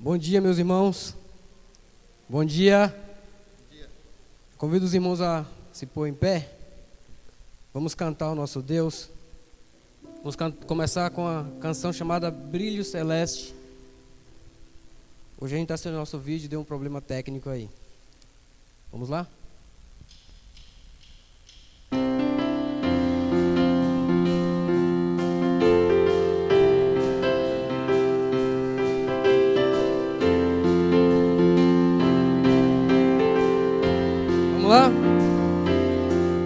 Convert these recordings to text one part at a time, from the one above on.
Bom dia, meus irmãos. Bom dia. Convido os irmãos a se pôr em pé. Vamos cantar ao nosso Deus. Vamos começar com a canção chamada Brilho Celeste. Hoje a gente está assistindo nosso vídeo e deu um problema técnico aí. Vamos lá? Lá.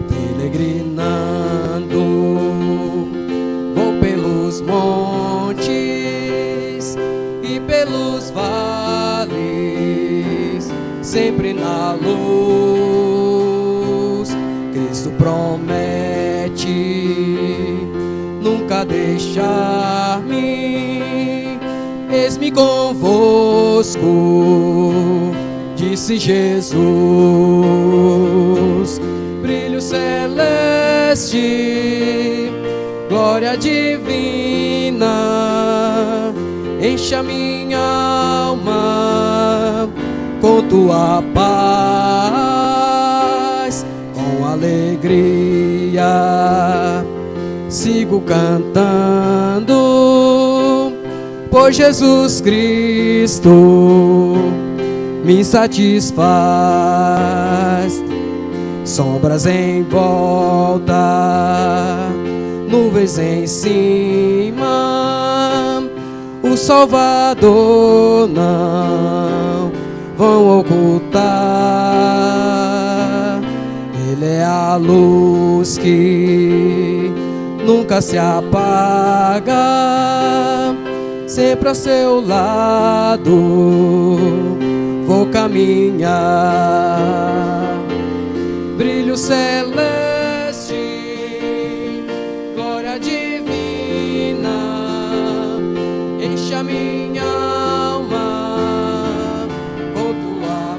Peregrinando, vou pelos montes e pelos vales, sempre na luz. Cristo promete nunca deixar-me. Eis-me convosco, disse Jesus. Brilho celeste, glória divina, enche a minha alma com tua paz. Com alegria sigo cantando, pois Jesus Cristo me satisfaz. Sombras em volta, nuvens em cima, o Salvador não vão ocultar. Ele é a luz que nunca se apaga, sempre ao seu lado vou caminhar. Brilho celeste, glória divina, enche a minha alma com tua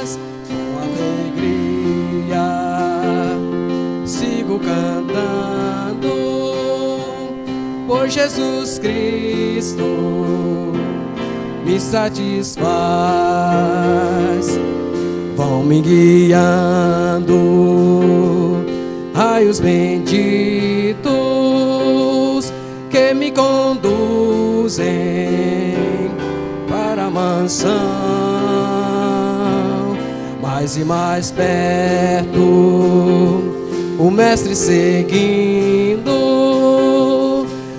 paz. Com alegria sigo cantando, pois Jesus Cristo me satisfaz. Vão me guiando raios benditos que me conduzem para a mansão. Mais e mais perto, o Mestre seguindo,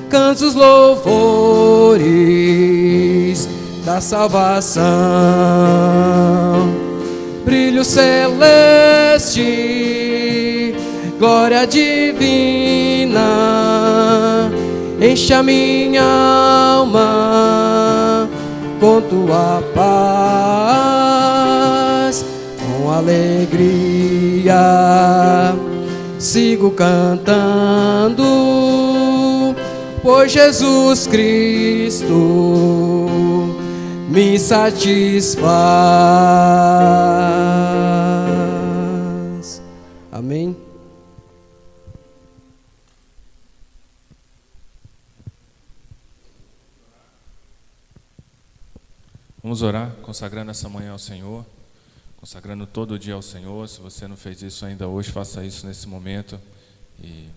canto os louvores da salvação. Brilho celeste, glória divina, enche a minha alma com tua paz. Com alegria sigo cantando, pois Jesus Cristo me satisfaz. Amém. Vamos orar, consagrando essa manhã ao Senhor, consagrando todo o dia ao Senhor. Se você não fez isso ainda hoje, faça isso nesse momento e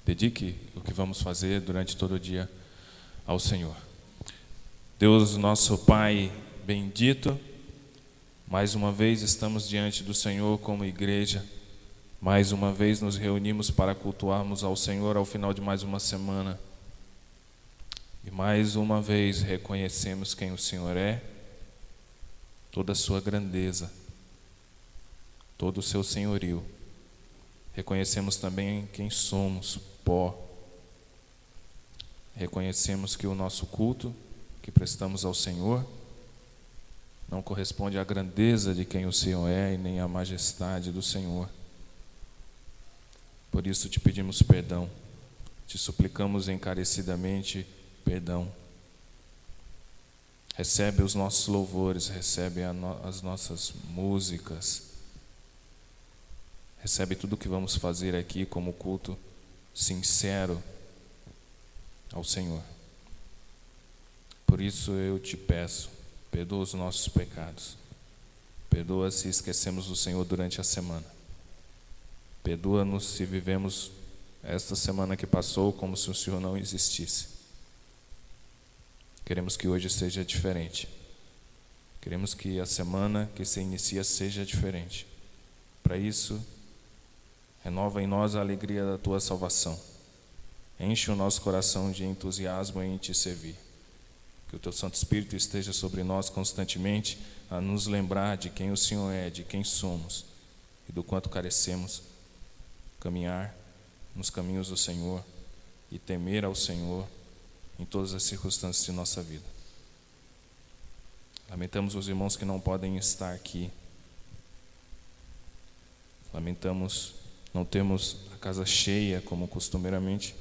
dedique o que vamos fazer durante todo o dia ao Senhor. Deus, nosso Pai bendito, mais uma vez estamos diante do Senhor como igreja, mais uma vez nos reunimos para cultuarmos ao Senhor ao final de mais uma semana, e mais uma vez reconhecemos quem o Senhor é, toda a sua grandeza, todo o seu senhorio. Reconhecemos também quem somos, pó. Reconhecemos que o nosso culto que prestamos ao Senhor não corresponde à grandeza de quem o Senhor é e nem à majestade do Senhor. Por isso te pedimos perdão, te suplicamos encarecidamente perdão. Recebe os nossos louvores, recebe as nossas músicas, recebe tudo o que vamos fazer aqui como culto sincero ao Senhor. Por isso eu te peço, perdoa os nossos pecados. Perdoa se esquecemos do Senhor durante a semana. Perdoa-nos se vivemos esta semana que passou como se o Senhor não existisse. Queremos que hoje seja diferente. Queremos que a semana que se inicia seja diferente. Para isso, renova em nós a alegria da tua salvação. Enche o nosso coração de entusiasmo em te servir. Que o teu Santo Espírito esteja sobre nós constantemente, a nos lembrar de quem o Senhor é, de quem somos e do quanto carecemos. Caminhar nos caminhos do Senhor e temer ao Senhor em todas as circunstâncias de nossa vida. Lamentamos os irmãos que não podem estar aqui. Lamentamos não termos a casa cheia como costumeiramente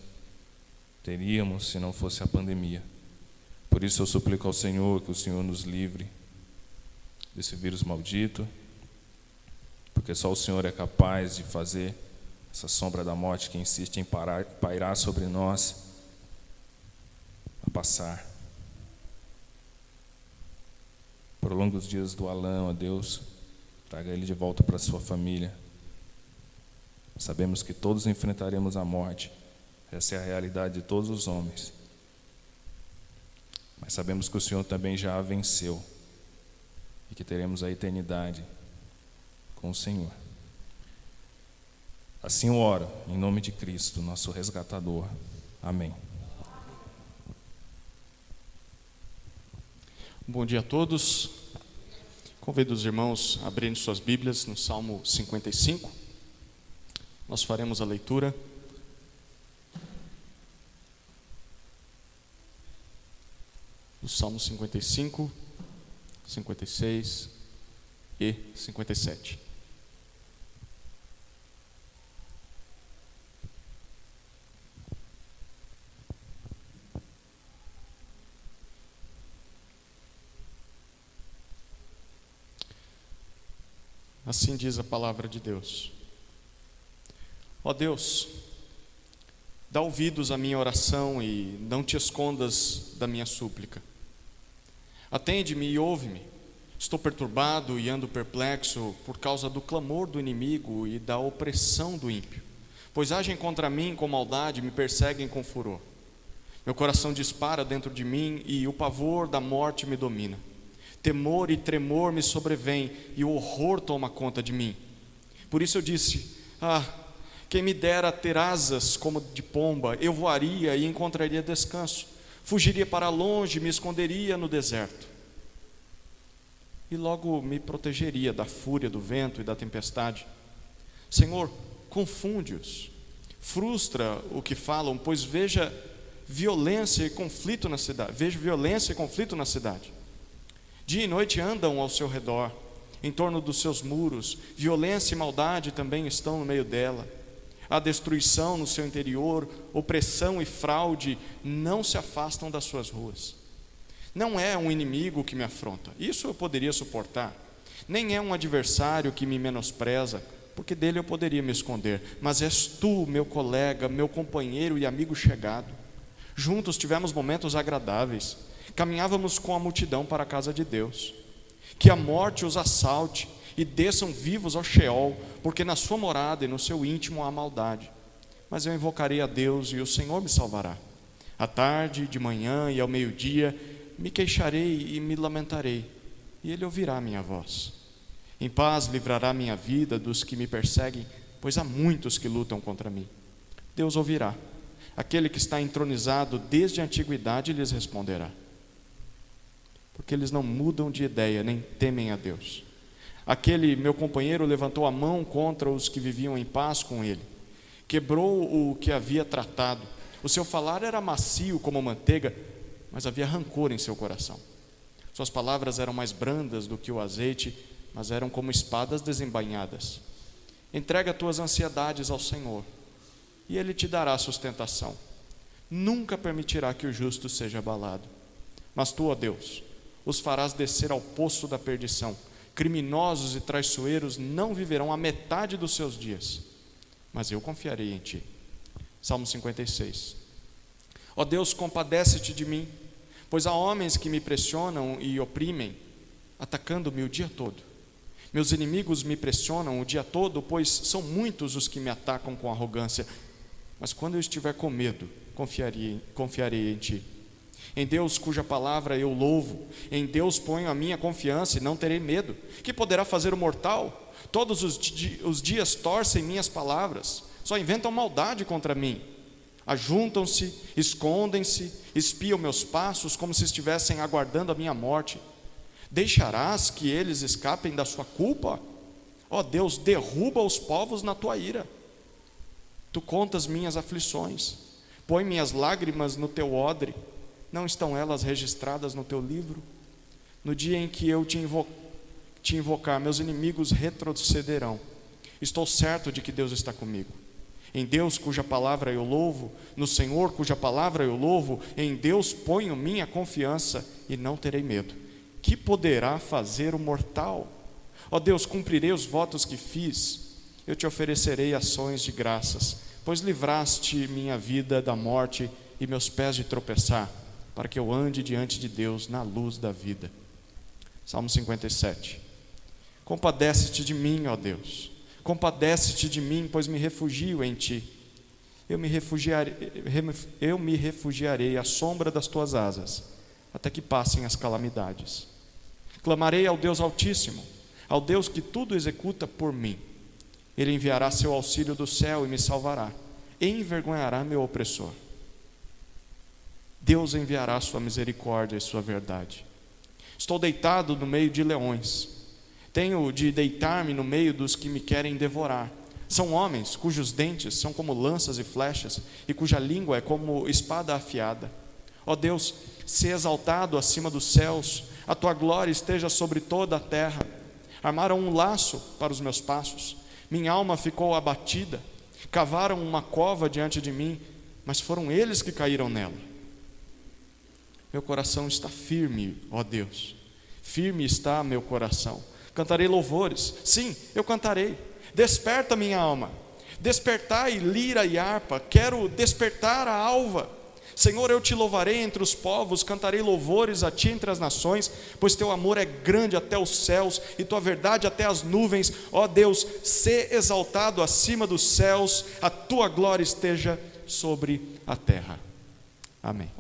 teríamos se não fosse a pandemia. Por isso eu suplico ao Senhor que o Senhor nos livre desse vírus maldito, porque só o Senhor é capaz de fazer essa sombra da morte que insiste em pairar sobre nós a passar. Prolonga os dias do Alan, ó Deus, traga ele de volta para a sua família. Sabemos que todos enfrentaremos a morte, essa é a realidade de todos os homens. Mas sabemos que o Senhor também já a venceu e que teremos a eternidade com o Senhor. Assim eu oro, em nome de Cristo, nosso resgatador. Amém. Bom dia a todos. Convido os irmãos a abrirem suas Bíblias no Salmo 55. Nós faremos a leitura. Do Salmo 55, 56 e 57. Assim diz a palavra de Deus. Ó Deus, dá ouvidos à minha oração e não te escondas da minha súplica. Atende-me e ouve-me. Estou perturbado e ando perplexo por causa do clamor do inimigo e da opressão do ímpio, pois agem contra mim com maldade e me perseguem com furor. Meu coração dispara dentro de mim e o pavor da morte me domina. Temor e tremor me sobrevêm e o horror toma conta de mim. Por isso eu disse: quem me dera ter asas como de pomba, eu voaria e encontraria descanso. Fugiria para longe, me esconderia no deserto. E logo me protegeria da fúria do vento e da tempestade. Senhor, confunde-os. Frustra o que falam, pois vejo violência e conflito na cidade. Dia e noite andam ao seu redor, em torno dos seus muros. Violência e maldade também estão no meio dela. Há destruição no seu interior, opressão e fraude não se afastam das suas ruas. Não é um inimigo que me afronta, isso eu poderia suportar. Nem é um adversário que me menospreza, porque dele eu poderia me esconder. Mas és tu, meu colega, meu companheiro e amigo chegado. Juntos tivemos momentos agradáveis. Caminhávamos com a multidão para a casa de Deus. Que a morte os assalte e desçam vivos ao Sheol, porque na sua morada e no seu íntimo há maldade. Mas eu invocarei a Deus e o Senhor me salvará. À tarde, de manhã e ao meio-dia me queixarei e me lamentarei, e Ele ouvirá minha voz. Em paz livrará minha vida dos que me perseguem, pois há muitos que lutam contra mim. Deus ouvirá. Aquele que está entronizado desde a antiguidade lhes responderá. Porque eles não mudam de ideia, nem temem a Deus. Aquele meu companheiro levantou a mão contra os que viviam em paz com ele. Quebrou o que havia tratado. O seu falar era macio como manteiga, mas havia rancor em seu coração. Suas palavras eram mais brandas do que o azeite, mas eram como espadas desembainhadas. Entrega tuas ansiedades ao Senhor, e Ele te dará sustentação. Nunca permitirá que o justo seja abalado. Mas tu, ó Deus, os farás descer ao poço da perdição. Criminosos e traiçoeiros não viverão a metade dos seus dias, mas eu confiarei em ti. Salmo 56. Ó Deus, compadece-te de mim, Pois há homens que me pressionam e oprimem, atacando-me o dia todo. Meus inimigos me pressionam o dia todo, pois são muitos os que me atacam com arrogância. Mas quando eu estiver com medo, confiarei em Ti. Em Deus cuja palavra eu louvo, em Deus ponho a minha confiança e não terei medo. Que poderá fazer o mortal? Todos os dias torcem minhas palavras, só inventam maldade contra mim. Ajuntam-se, escondem-se, espiam meus passos como se estivessem aguardando a minha morte. Deixarás que eles escapem da sua culpa? Ó Deus, derruba os povos na tua ira. Tu contas minhas aflições, põe minhas lágrimas no teu odre. Não estão elas registradas no teu livro? No dia em que eu te invocar, meus inimigos retrocederão. Estou certo de que Deus está comigo. Em Deus cuja palavra eu louvo, no Senhor cuja palavra eu louvo, em Deus ponho minha confiança e não terei medo. Que poderá fazer o mortal? Ó Deus, cumprirei os votos que fiz. Eu te oferecerei ações de graças, pois livraste minha vida da morte e meus pés de tropeçar, para que eu ande diante de Deus na luz da vida. Salmo 57. Compadece-te de mim, ó Deus. Compadece-te de mim, pois me refugio em Ti. Eu me refugiarei à sombra das Tuas asas, até que passem as calamidades. Clamarei ao Deus Altíssimo, ao Deus que tudo executa por mim. Ele enviará seu auxílio do céu e me salvará, envergonhará meu opressor. Deus enviará sua misericórdia e sua verdade. Estou deitado no meio de leões. Tenho de deitar-me no meio dos que me querem devorar. São homens cujos dentes são como lanças e flechas, e cuja língua é como espada afiada. Ó Deus, se exaltado acima dos céus, a tua glória esteja sobre toda a terra. Armaram um laço para os meus passos, minha alma ficou abatida. Cavaram uma cova diante de mim, mas foram eles que caíram nela. Meu coração está firme, ó Deus, firme está meu coração. Cantarei louvores, sim, eu cantarei. Desperta minha alma, despertai lira e harpa, quero despertar a alva. Senhor, eu te louvarei entre os povos, cantarei louvores a Ti entre as nações, pois Teu amor é grande até os céus e Tua verdade até as nuvens. Ó Deus, sê exaltado acima dos céus, a Tua glória esteja sobre a terra. Amém.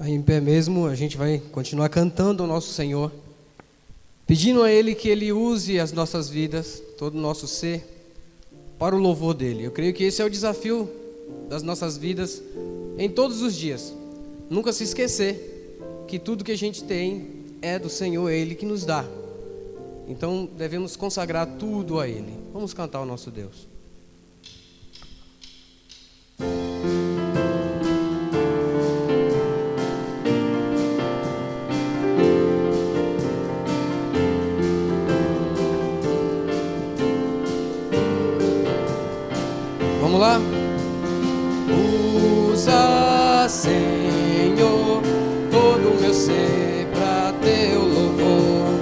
Aí em pé mesmo, a gente vai continuar cantando ao nosso Senhor, pedindo a Ele que Ele use as nossas vidas, todo o nosso ser, para o louvor dEle. Eu creio que esse é o desafio das nossas vidas em todos os dias. Nunca se esquecer que tudo que a gente tem é do Senhor, é Ele que nos dá. Então devemos consagrar tudo a Ele. Vamos cantar ao nosso Deus. Vamos lá? Usa, Senhor, todo o meu ser para Teu louvor.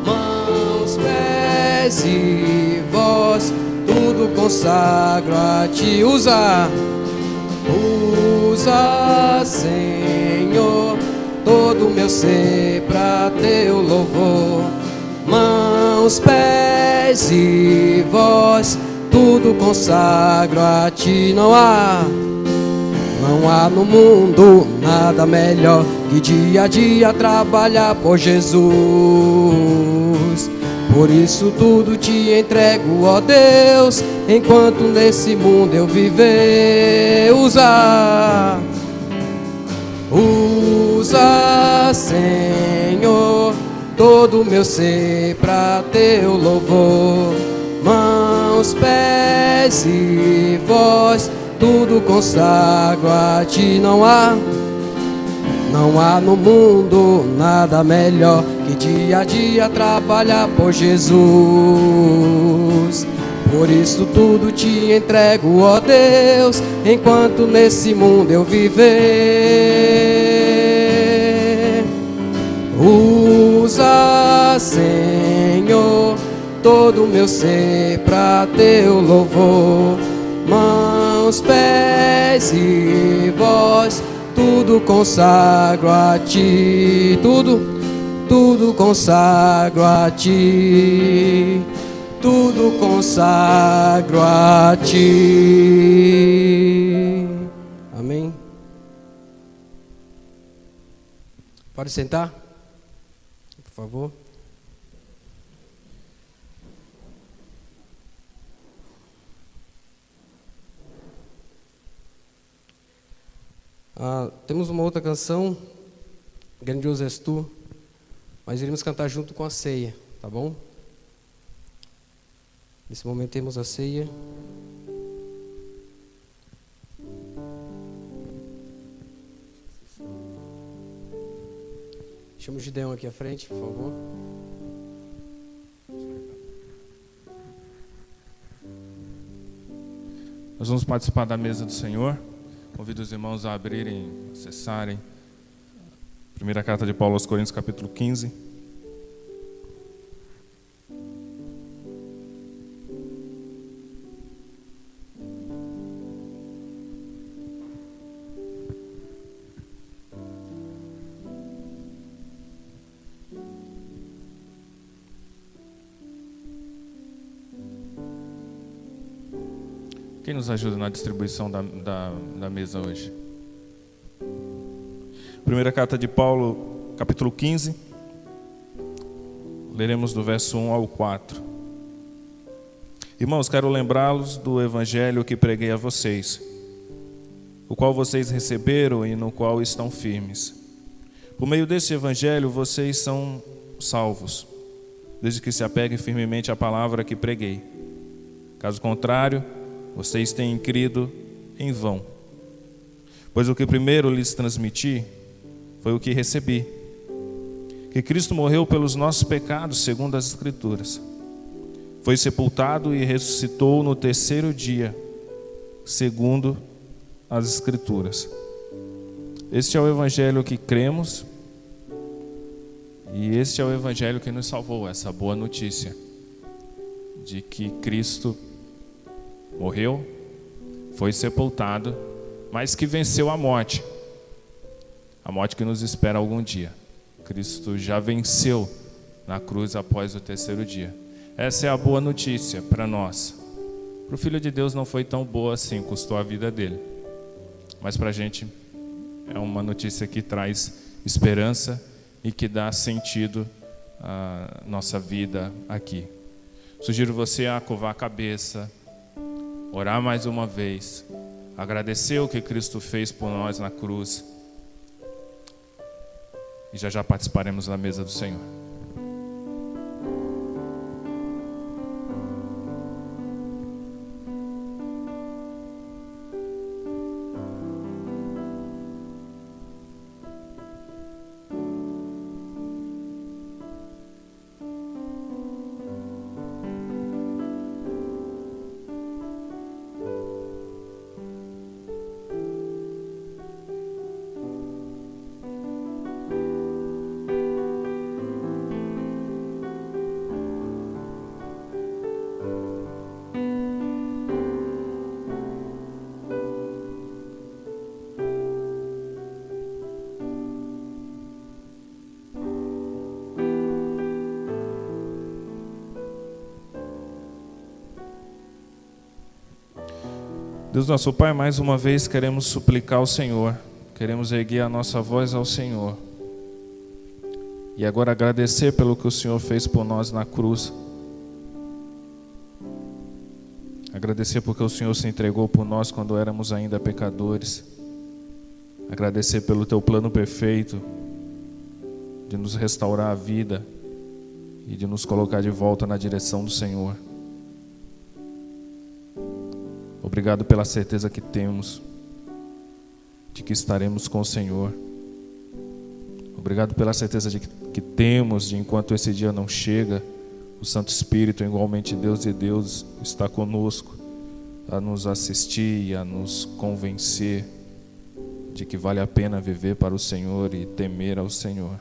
Mãos, pés e voz, tudo consagro a Ti. Usa, Senhor, todo o meu ser para Teu louvor. Mãos, pés e voz, tudo consagro a Ti. Não há no mundo nada melhor que dia a dia trabalhar por Jesus. Por isso tudo Te entrego, ó Deus, enquanto nesse mundo eu viver. Usa, Senhor, todo o meu ser para Teu louvor. Mãos, pés e voz, tudo consagro a Ti. Não há no mundo nada melhor que dia a dia trabalhar por Jesus. Por isso tudo Te entrego, ó Deus, enquanto nesse mundo eu viver. Usa, Senhor, todo o meu ser pra teu louvor. Mãos, pés e voz, tudo consagro a ti. Tudo consagro a ti. Tudo consagro a ti. Amém. Pode sentar, por favor. Temos uma outra canção, Grandioso És Tu, mas iremos cantar junto com a ceia, tá bom? Nesse momento temos a ceia. Chama o Gideão aqui à frente, por favor. Nós vamos participar da mesa do Senhor. Convido os irmãos a abrirem, acessarem a primeira carta de Paulo aos Coríntios, capítulo 15. Quem nos ajuda na distribuição da mesa hoje? Primeira carta de Paulo, capítulo 15. Leremos do verso 1 ao 4. Irmãos, quero lembrá-los do evangelho que preguei a vocês, o qual vocês receberam e no qual estão firmes. Por meio desse evangelho vocês são salvos, desde que se apeguem firmemente à palavra que preguei. Caso contrário, vocês têm crido em vão. Pois o que primeiro lhes transmiti foi o que recebi: que Cristo morreu pelos nossos pecados, segundo as Escrituras. Foi sepultado e ressuscitou no terceiro dia, segundo as Escrituras. Este é o evangelho que cremos, e este é o evangelho que nos salvou, essa boa notícia de que Cristo morreu, foi sepultado, mas que venceu a morte que nos espera algum dia. Cristo já venceu na cruz após o terceiro dia. Essa é a boa notícia para nós. Para o Filho de Deus não foi tão boa assim, custou a vida dele. Mas para a gente é uma notícia que traz esperança e que dá sentido à nossa vida aqui. Sugiro você a curvar a cabeça, orar mais uma vez, agradecer o que Cristo fez por nós na cruz, e já participaremos da mesa do Senhor. Deus nosso Pai, mais uma vez queremos suplicar ao Senhor, queremos erguer a nossa voz ao Senhor e agora agradecer pelo que o Senhor fez por nós na cruz. Agradecer porque o Senhor se entregou por nós quando éramos ainda pecadores. Agradecer pelo teu plano perfeito de nos restaurar a vida e de nos colocar de volta na direção do Senhor. Obrigado pela certeza que temos de que estaremos com o Senhor. Obrigado pela certeza que temos de enquanto esse dia não chega, o Santo Espírito, igualmente Deus e Deus, está conosco a nos assistir e a nos convencer de que vale a pena viver para o Senhor e temer ao Senhor.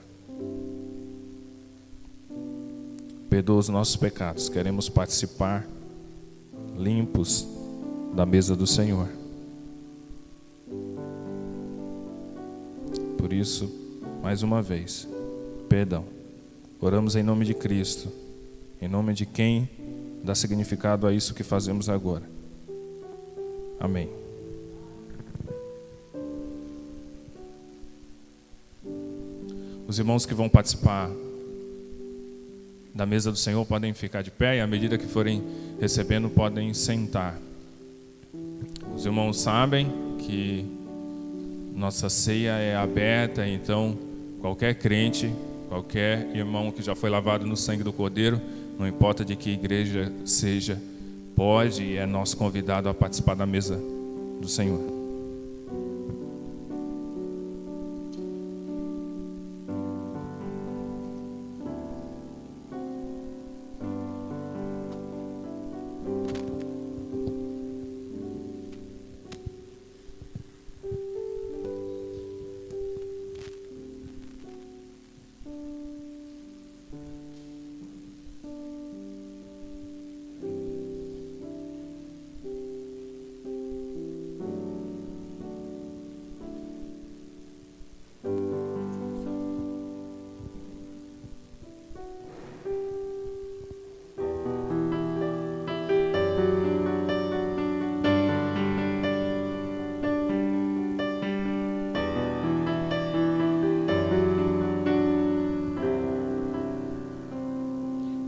perdoa os nossos pecados. Queremos participar limpos da mesa do Senhor. Por isso, mais uma vez, perdão. Oramos em nome de Cristo, em nome de quem dá significado a isso que fazemos agora. Amém. Os irmãos que vão participar da mesa do Senhor podem ficar de pé e à medida que forem recebendo podem sentar. Os irmãos sabem que nossa ceia é aberta, então qualquer crente, qualquer irmão que já foi lavado no sangue do Cordeiro, não importa de que igreja seja, pode e é nosso convidado a participar da mesa do Senhor.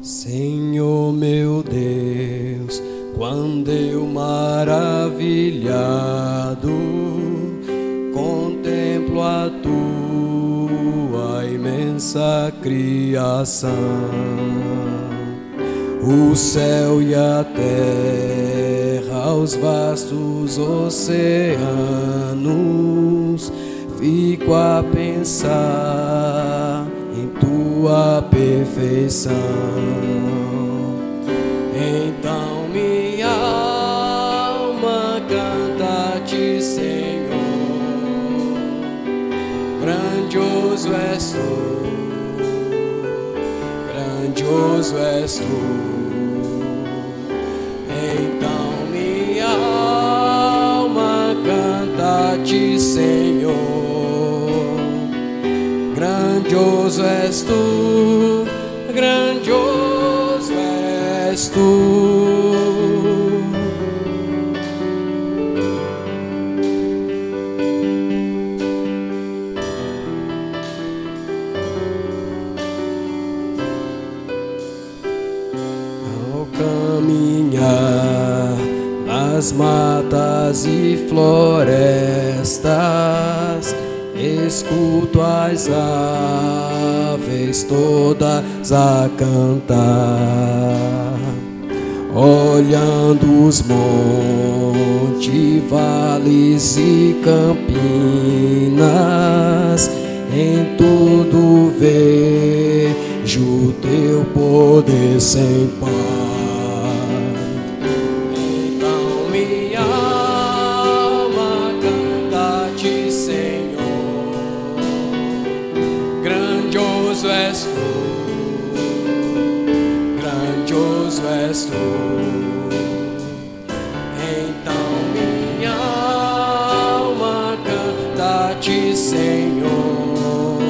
Senhor meu Deus, quando eu maravilhado contemplo a tua imensa criação, o céu e a terra, os vastos oceanos, fico a pensar em tua perfeição. Então minha alma canta-te, Senhor, grandioso és tu, grandioso és tu. Então minha alma canta-te, Senhor, grandioso és tu, grandioso és tu. Ao caminhar nas matas e florestas, escuto as aves todas a cantar, olhando os montes, vales e campinas, em tudo vejo teu poder sem par. Então minha alma canta-te, Senhor, grandioso és tu, grandioso és tu. Então minha alma canta-te, Senhor,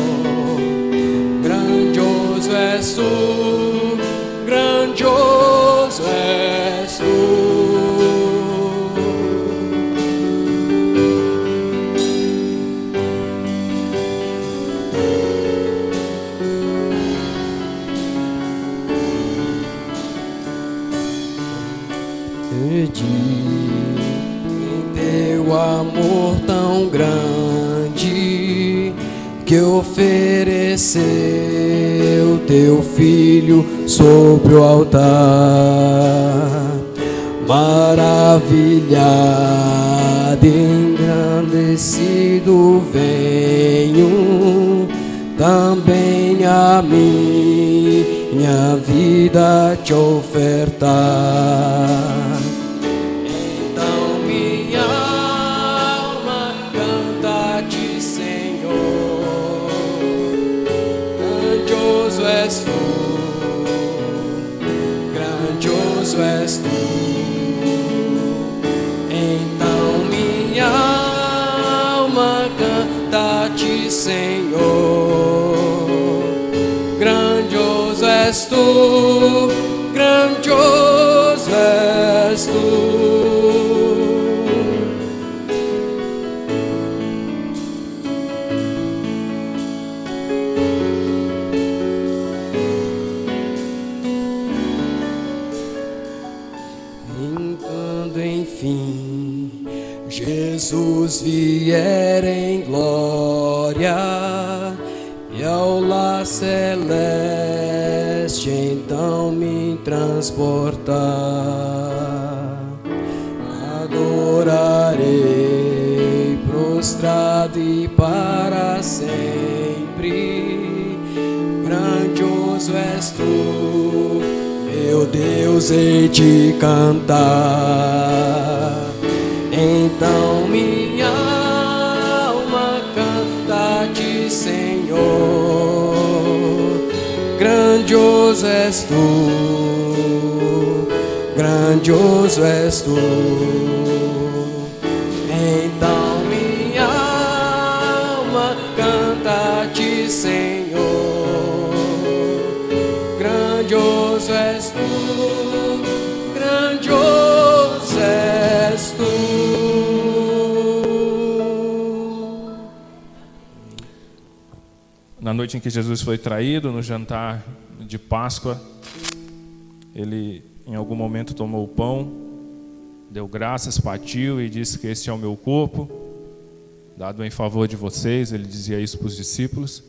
grandioso és tu, grandioso és tu. Em teu amor tão grande, que ofereceu teu filho sobre o altar, maravilhado e engrandecido venho também a minha vida te ofertar. És tu, grandioso és tu. Então minha alma canta-te, Senhor. Grandioso és tu, grandioso és tu. Quando enfim Jesus vier em glória e ao lar celeste então me transportar, adorarei prostrado e para sempre. Grandioso és tu, meu Deus, hei de cantar. Então minha alma canta-te, Senhor. Grandioso és tu, grandioso és tu. Então minha alma canta-te, Senhor. Grandioso és tu, grandioso és tu. Na noite em que Jesus foi traído, no jantar de Páscoa, ele em algum momento tomou o pão, deu graças, partiu e disse que este é o meu corpo, dado em favor de vocês. Ele dizia isso para os discípulos.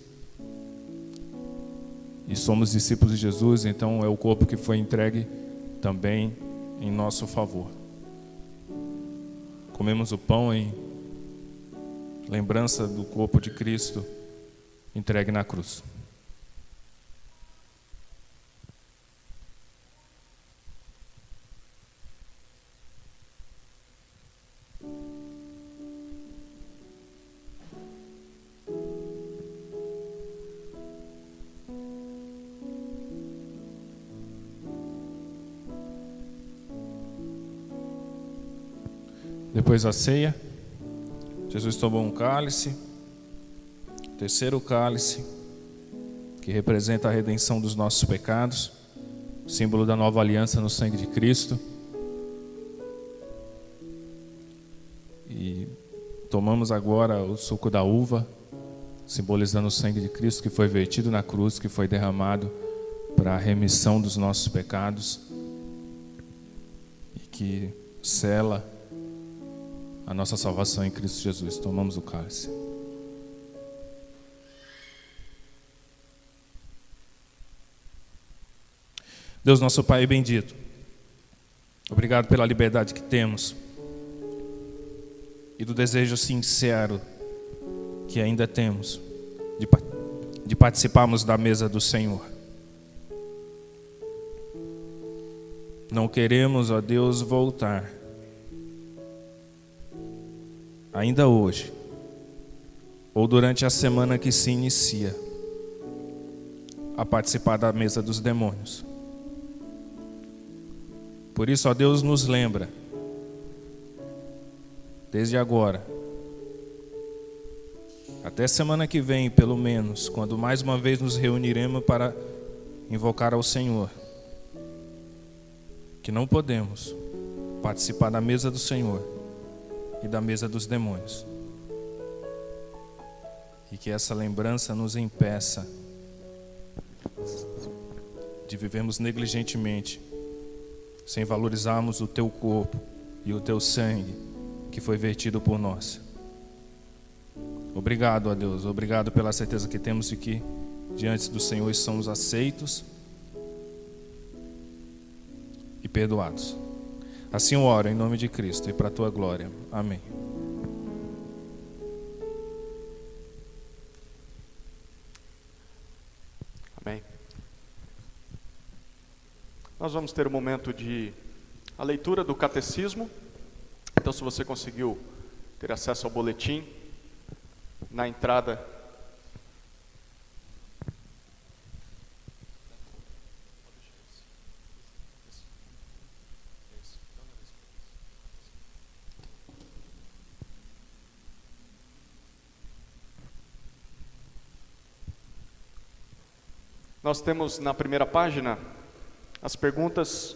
E somos discípulos de Jesus, então é o corpo que foi entregue também em nosso favor. Comemos o pão em lembrança do corpo de Cristo entregue na cruz. Depois da ceia, Jesus tomou um cálice, o terceiro cálice, que representa a redenção dos nossos pecados, símbolo da nova aliança no sangue de Cristo. E tomamos agora o suco da uva, simbolizando o sangue de Cristo que foi vertido na cruz, que foi derramado para a remissão dos nossos pecados e que sela a nossa salvação em Cristo Jesus. Tomamos o cálice. Deus, nosso Pai bendito, obrigado pela liberdade que temos e do desejo sincero que ainda temos de participarmos da mesa do Senhor. Não queremos, ó Deus, voltar ainda hoje, ou durante a semana que se inicia, a participar da mesa dos demônios. Por isso, ó Deus, nos lembra, desde agora, até semana que vem, pelo menos, quando mais uma vez nos reuniremos para invocar ao Senhor, que não podemos participar da mesa do Senhor e da mesa dos demônios. E que essa lembrança nos impeça de vivermos negligentemente, sem valorizarmos o teu corpo e o teu sangue que foi vertido por nós. Obrigado, ó Deus, obrigado pela certeza que temos de que diante do Senhor somos aceitos e perdoados. Assim eu oro em nome de Cristo e para a tua glória. Amém. Amém. Nós vamos ter um momento de a leitura do catecismo. Então, se você conseguiu ter acesso ao boletim, na entrada Nós temos na primeira página as perguntas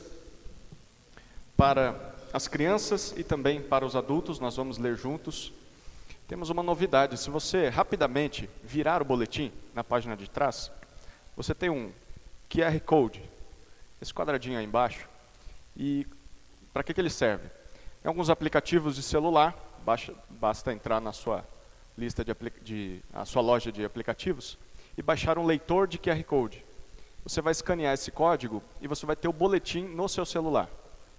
para as crianças e também para os adultos. Nós vamos ler juntos. Temos uma novidade: se você rapidamente virar o boletim na página de trás, você tem um QR Code, esse quadradinho aí embaixo. E para que ele serve? Em alguns aplicativos de celular, basta entrar na sua lista a sua loja de aplicativos e baixar um leitor de QR Code. Você vai escanear esse código e você vai ter o boletim no seu celular.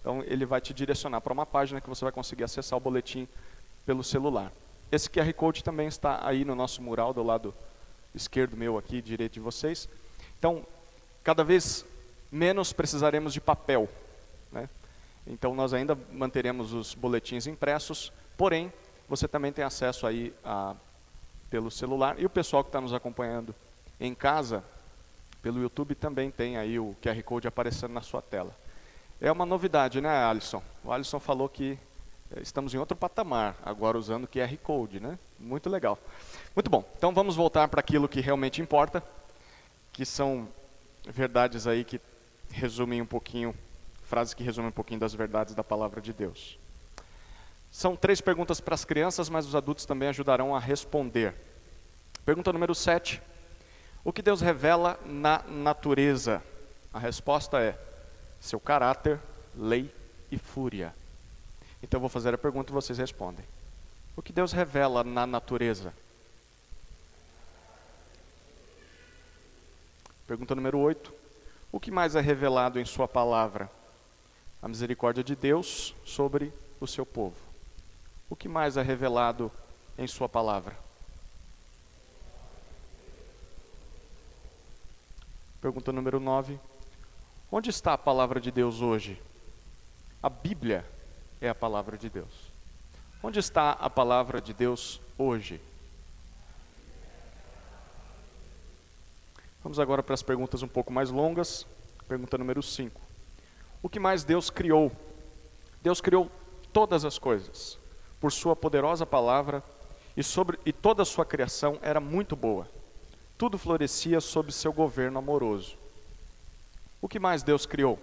Então ele vai te direcionar para uma página que você vai conseguir acessar o boletim pelo celular. Esse QR Code também está aí no nosso mural do lado esquerdo meu aqui, direito de vocês. Então, cada vez menos precisaremos de papel, né? Então nós ainda manteremos os boletins impressos, porém você também tem acesso aí pelo celular. E o pessoal que está nos acompanhando em casa, pelo YouTube, também tem aí o QR Code aparecendo na sua tela. É uma novidade, né, Alisson? O Alisson falou que estamos em outro patamar, agora usando o QR Code, né? Muito legal. Muito bom, então vamos voltar para aquilo que realmente importa, que são verdades aí que resumem um pouquinho, frases que resumem um pouquinho das verdades da palavra de Deus. São 3 perguntas para as crianças, mas os adultos também ajudarão a responder. Pergunta número 7. O que Deus revela na natureza? A resposta é seu caráter, lei e fúria. Então eu vou fazer a pergunta e vocês respondem. O que Deus revela na natureza? Pergunta número 8. O que mais é revelado em sua palavra? A misericórdia de Deus sobre o seu povo. O que mais é revelado em sua palavra? Pergunta número 9. Onde está a palavra de Deus hoje? A Bíblia é a palavra de Deus. Onde está a palavra de Deus hoje? Vamos agora para as perguntas um pouco mais longas. Pergunta número 5. O que mais Deus criou? Deus criou todas as coisas por sua poderosa palavra e toda a sua criação era muito boa. Tudo florescia sob seu governo amoroso. O que mais Deus criou?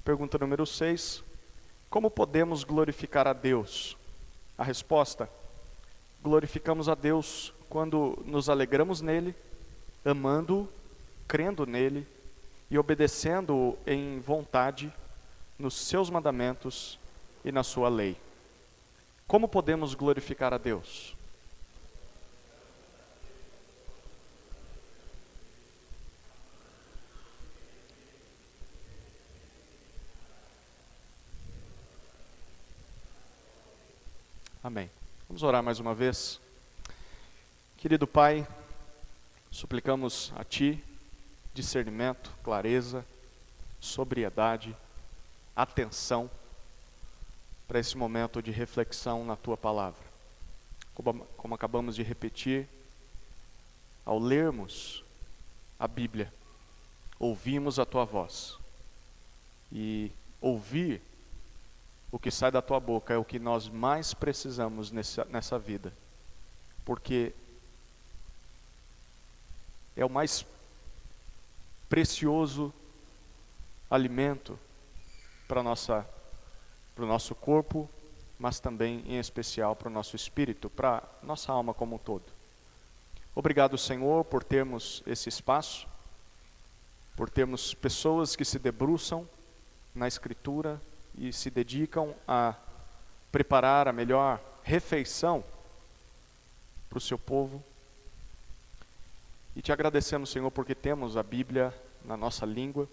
Pergunta número 6. Como podemos glorificar a Deus? A resposta: glorificamos a Deus quando nos alegramos nele, amando-o, crendo nele e obedecendo-o em vontade nos seus mandamentos e na sua lei. Como podemos glorificar a Deus? Amém. Vamos orar mais uma vez. Querido Pai, suplicamos a Ti discernimento, clareza, sobriedade, atenção para esse momento de reflexão na Tua palavra. Como acabamos de repetir, ao lermos a Bíblia, ouvimos a Tua voz. E ouvir o que sai da Tua boca é o que nós mais precisamos nessa vida. Porque é o mais precioso alimento para o nosso corpo, mas também, em especial, para o nosso espírito, para a nossa alma como um todo. Obrigado, Senhor, por termos esse espaço, por termos pessoas que se debruçam na Escritura e se dedicam a preparar a melhor refeição para o seu povo. E te agradecemos, Senhor, porque temos a Bíblia na nossa língua,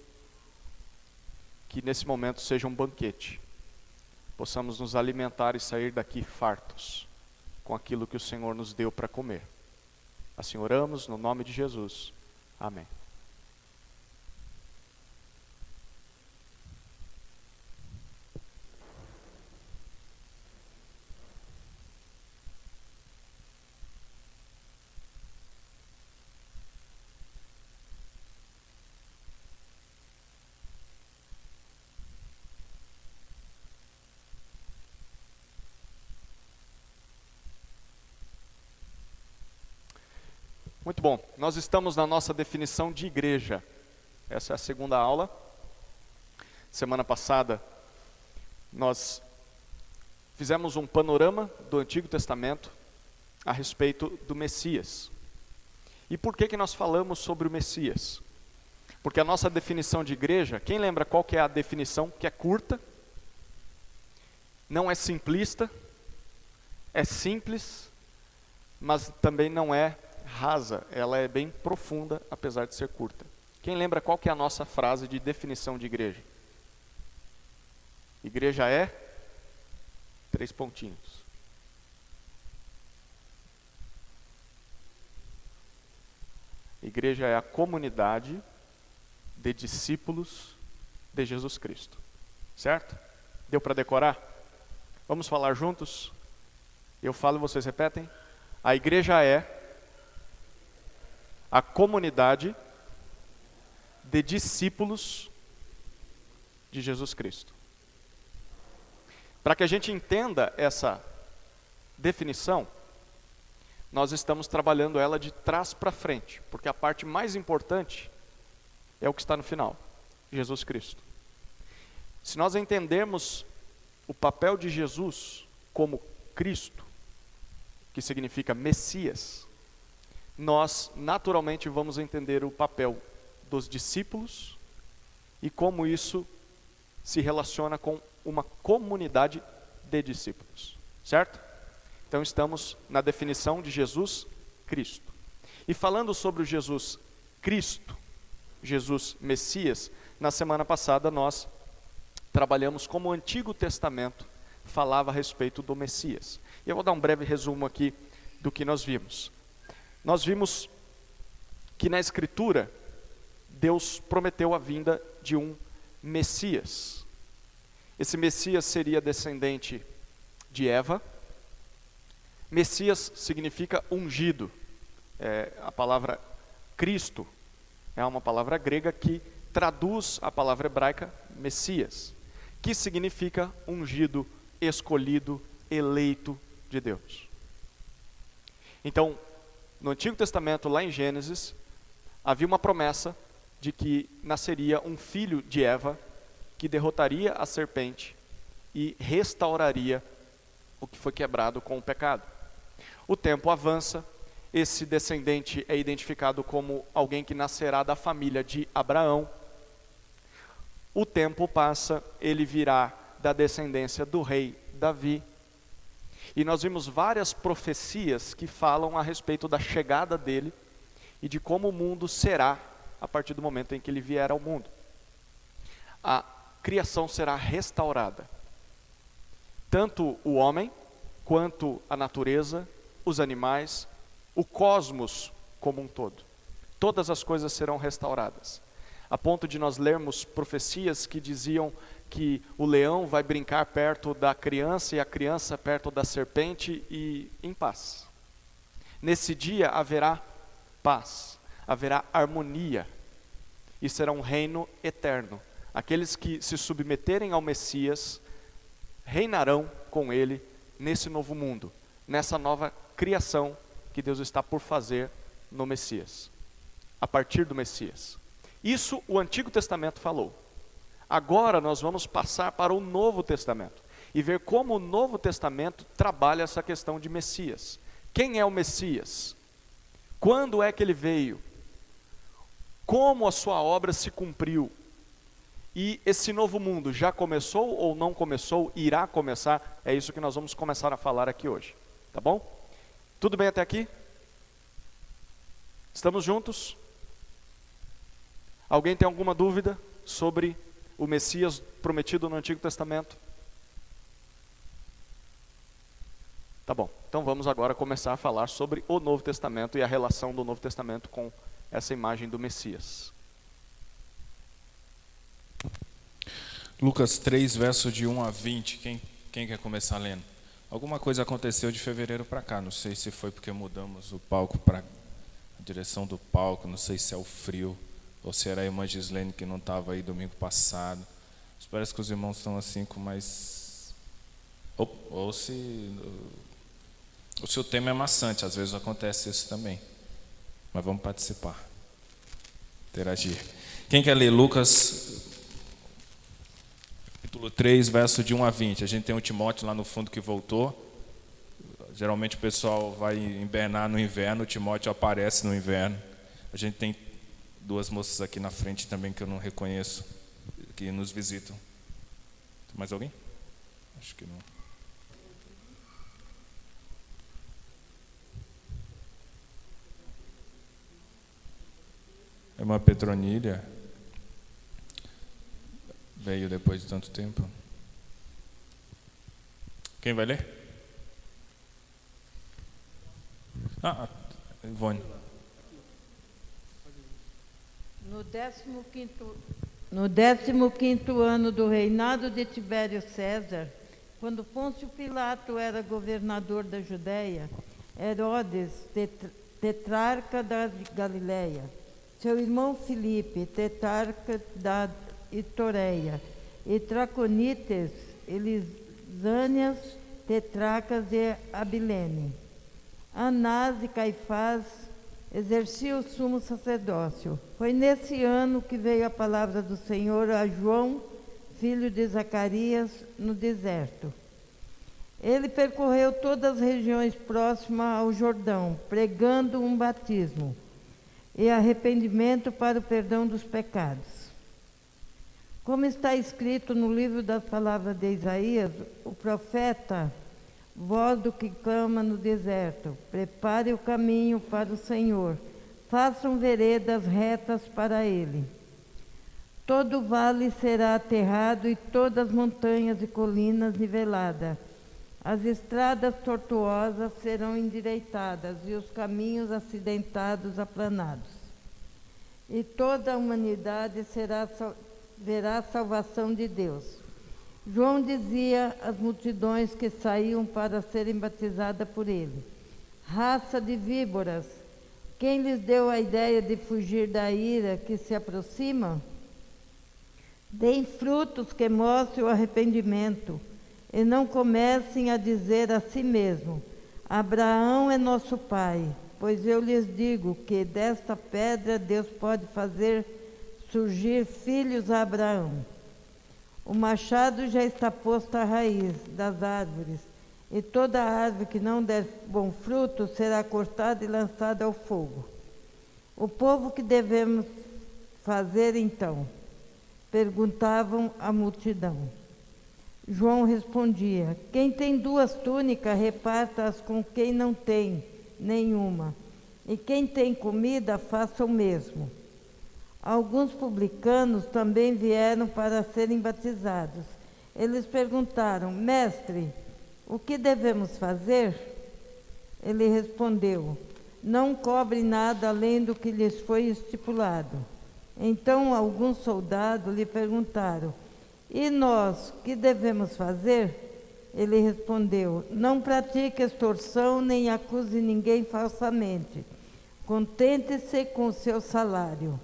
que nesse momento seja um banquete, possamos nos alimentar e sair daqui fartos com aquilo que o Senhor nos deu para comer. Assim oramos no nome de Jesus. Amém. Muito bom. Nós estamos na nossa definição de igreja. Essa é a segunda aula. Semana passada, nós fizemos um panorama do Antigo Testamento a respeito do Messias. E por que nós falamos sobre o Messias? Porque a nossa definição de igreja, quem lembra qual que é a definição? Que é curta, não é simplista, é simples, mas também não é rasa, ela é bem profunda, apesar de ser curta. Quem lembra qual que é a nossa frase de definição de igreja? Igreja é 3 pontinhos. Igreja é a comunidade de discípulos de Jesus Cristo. Certo? Deu para decorar? Vamos falar juntos? Eu falo e vocês repetem? A igreja é a comunidade de discípulos de Jesus Cristo. Para que a gente entenda essa definição, nós estamos trabalhando ela de trás para frente, porque a parte mais importante é o que está no final, Jesus Cristo. Se nós entendermos o papel de Jesus como Cristo, que significa Messias, nós naturalmente vamos entender o papel dos discípulos e como isso se relaciona com uma comunidade de discípulos, certo? Então estamos na definição de Jesus Cristo. E falando sobre o Jesus Cristo, Jesus Messias, na semana passada nós trabalhamos como o Antigo Testamento falava a respeito do Messias. E eu vou dar um breve resumo aqui do que nós vimos. Nós vimos que na Escritura, Deus prometeu a vinda de um Messias. Esse Messias seria descendente de Eva. Messias significa ungido. A palavra Cristo é uma palavra grega que traduz a palavra hebraica Messias, que significa ungido, escolhido, eleito de Deus. Então, no Antigo Testamento, lá em Gênesis, havia uma promessa de que nasceria um filho de Eva que derrotaria a serpente e restauraria o que foi quebrado com o pecado. O tempo avança, esse descendente é identificado como alguém que nascerá da família de Abraão. O tempo passa, ele virá da descendência do rei Davi. E nós vimos várias profecias que falam a respeito da chegada dele e de como o mundo será a partir do momento em que ele vier ao mundo. A criação será restaurada. Tanto o homem, quanto a natureza, os animais, o cosmos como um todo. Todas as coisas serão restauradas. A ponto de nós lermos profecias que diziam que o leão vai brincar perto da criança e a criança perto da serpente e em paz. Nesse dia haverá paz, haverá harmonia e será um reino eterno. Aqueles que se submeterem ao Messias reinarão com ele nesse novo mundo, nessa nova criação que Deus está por fazer no Messias, a partir do Messias. Isso o Antigo Testamento falou. Agora nós vamos passar para o Novo Testamento e ver como o Novo Testamento trabalha essa questão de Messias. Quem é o Messias? Quando é que ele veio? Como a sua obra se cumpriu? E esse novo mundo já começou ou não começou? Irá começar? É isso que nós vamos começar a falar aqui hoje. Tá bom? Tudo bem até aqui? Estamos juntos? Alguém tem alguma dúvida sobre o Messias prometido no Antigo Testamento? Tá bom, então vamos agora começar a falar sobre o Novo Testamento e a relação do Novo Testamento com essa imagem do Messias. Lucas 3, verso de 1 a 20, quem quer começar lendo? Alguma coisa aconteceu de fevereiro para cá, não sei se foi porque mudamos o palco para a direção do palco, não sei se é o frio, ou se era a irmã Gislene que não estava aí domingo passado. Parece que os irmãos estão assim com mais... Ou se o tema é maçante, às vezes acontece isso também. mas vamos participar, interagir. Quem quer ler Lucas, capítulo 3, verso de 1 a 20? A gente tem o Timóteo lá no fundo que voltou. Geralmente o pessoal vai hibernar no inverno, o Timóteo aparece no inverno. A gente tem duas moças aqui na frente também que eu não reconheço, que nos visitam. Tem mais alguém? Acho que não. É uma Petronília. Veio depois de tanto tempo. Quem vai ler? Ivone. No 15º ano do reinado de Tibério César, quando Pôncio Pilato era governador da Judéia, Herodes, tetrarca da Galileia, seu irmão Filipe, tetrarca da Itoreia, e Traconites e Lisânias, tetrarcas de Abilene. Anás e Caifás exerciam o sumo sacerdócio. Foi nesse ano que veio a palavra do Senhor a João, filho de Zacarias, no deserto. Ele percorreu todas as regiões próximas ao Jordão, pregando um batismo e arrependimento para o perdão dos pecados. Como está escrito no livro das palavras de Isaías, o profeta: voz do que clama no deserto, prepare o caminho para o Senhor, façam veredas retas para Ele. Todo vale será aterrado e todas as montanhas e colinas niveladas. As estradas tortuosas serão endireitadas e os caminhos acidentados aplanados. E toda a humanidade verá a salvação de Deus. João dizia às multidões que saíam para serem batizadas por ele: raça de víboras, quem lhes deu a ideia de fugir da ira que se aproxima? Deem frutos que mostrem o arrependimento, e não comecem a dizer a si mesmo: Abraão é nosso pai, pois eu lhes digo que desta pedra Deus pode fazer surgir filhos a Abraão. O machado já está posto à raiz das árvores, e toda árvore que não der bom fruto será cortada e lançada ao fogo. O povo que devemos fazer então? Perguntavam a multidão. João respondia: quem tem 2 túnicas, reparta-as com quem não tem nenhuma, e quem tem comida, faça o mesmo. Alguns publicanos também vieram para serem batizados. Eles perguntaram: mestre, o que devemos fazer? Ele respondeu: não cobre nada além do que lhes foi estipulado. Então alguns soldados lhe perguntaram: e nós, o que devemos fazer? Ele respondeu: não pratique extorsão nem acuse ninguém falsamente. Contente-se com o seu salário.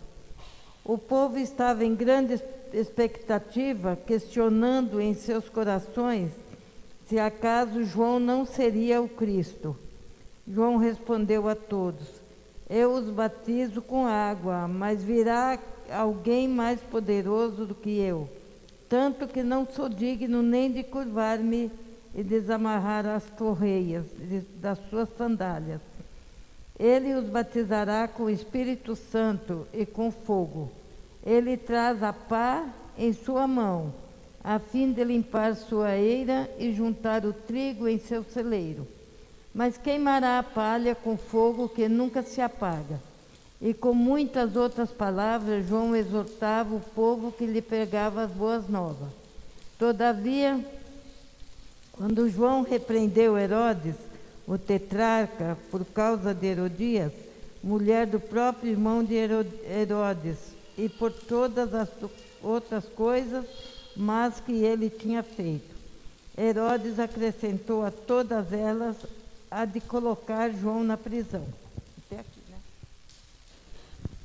O povo estava em grande expectativa, questionando em seus corações se acaso João não seria o Cristo. João respondeu a todos: eu os batizo com água, mas virá alguém mais poderoso do que eu, tanto que não sou digno nem de curvar-me e desamarrar as correias das suas sandálias. Ele os batizará com o Espírito Santo e com fogo. Ele traz a pá em sua mão, a fim de limpar sua eira e juntar o trigo em seu celeiro. Mas queimará a palha com fogo que nunca se apaga. E com muitas outras palavras, João exortava o povo que lhe pregava as boas novas. Todavia, quando João repreendeu Herodes, o tetrarca, por causa de Herodias, mulher do próprio irmão de Herodes, e por todas as outras coisas, mas que ele tinha feito, Herodes acrescentou a todas elas a de colocar João na prisão. Até aqui, né?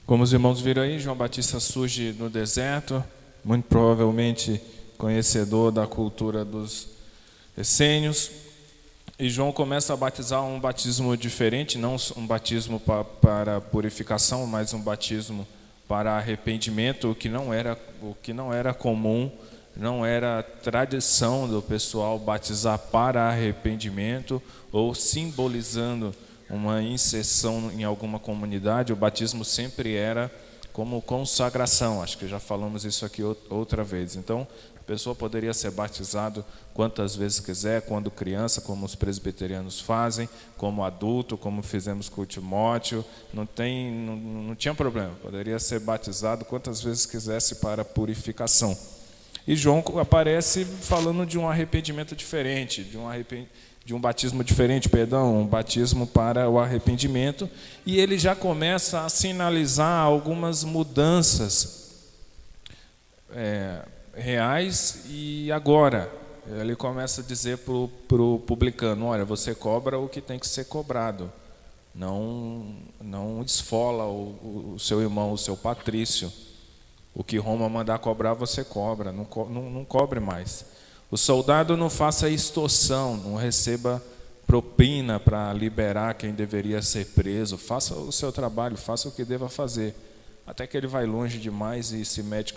Como os irmãos viram aí, João Batista surge no deserto, muito provavelmente conhecedor da cultura dos essênios. E João começa a batizar um batismo diferente, não um batismo para purificação, mas um batismo para arrependimento, o que não era comum, não era tradição do pessoal batizar para arrependimento ou simbolizando uma inserção em alguma comunidade. O batismo sempre era como consagração. Acho que já falamos isso aqui outra vez. Então, a pessoa poderia ser batizado quantas vezes quiser, quando criança, como os presbiterianos fazem, como adulto, como fizemos com o Timóteo, não tinha problema, poderia ser batizado quantas vezes quisesse para purificação. E João aparece falando de um arrependimento diferente, de um batismo diferente, um batismo para o arrependimento, e ele já começa a sinalizar algumas mudanças reais. E agora ele começa a dizer para o publicano: olha, você cobra o que tem que ser cobrado, não esfola o seu irmão, o seu patrício. O que Roma mandar cobrar, você cobra, não cobre mais. O soldado não faça extorsão, não receba propina para liberar quem deveria ser preso. Faça o seu trabalho, faça o que deva fazer. Até que ele vai longe demais e se mete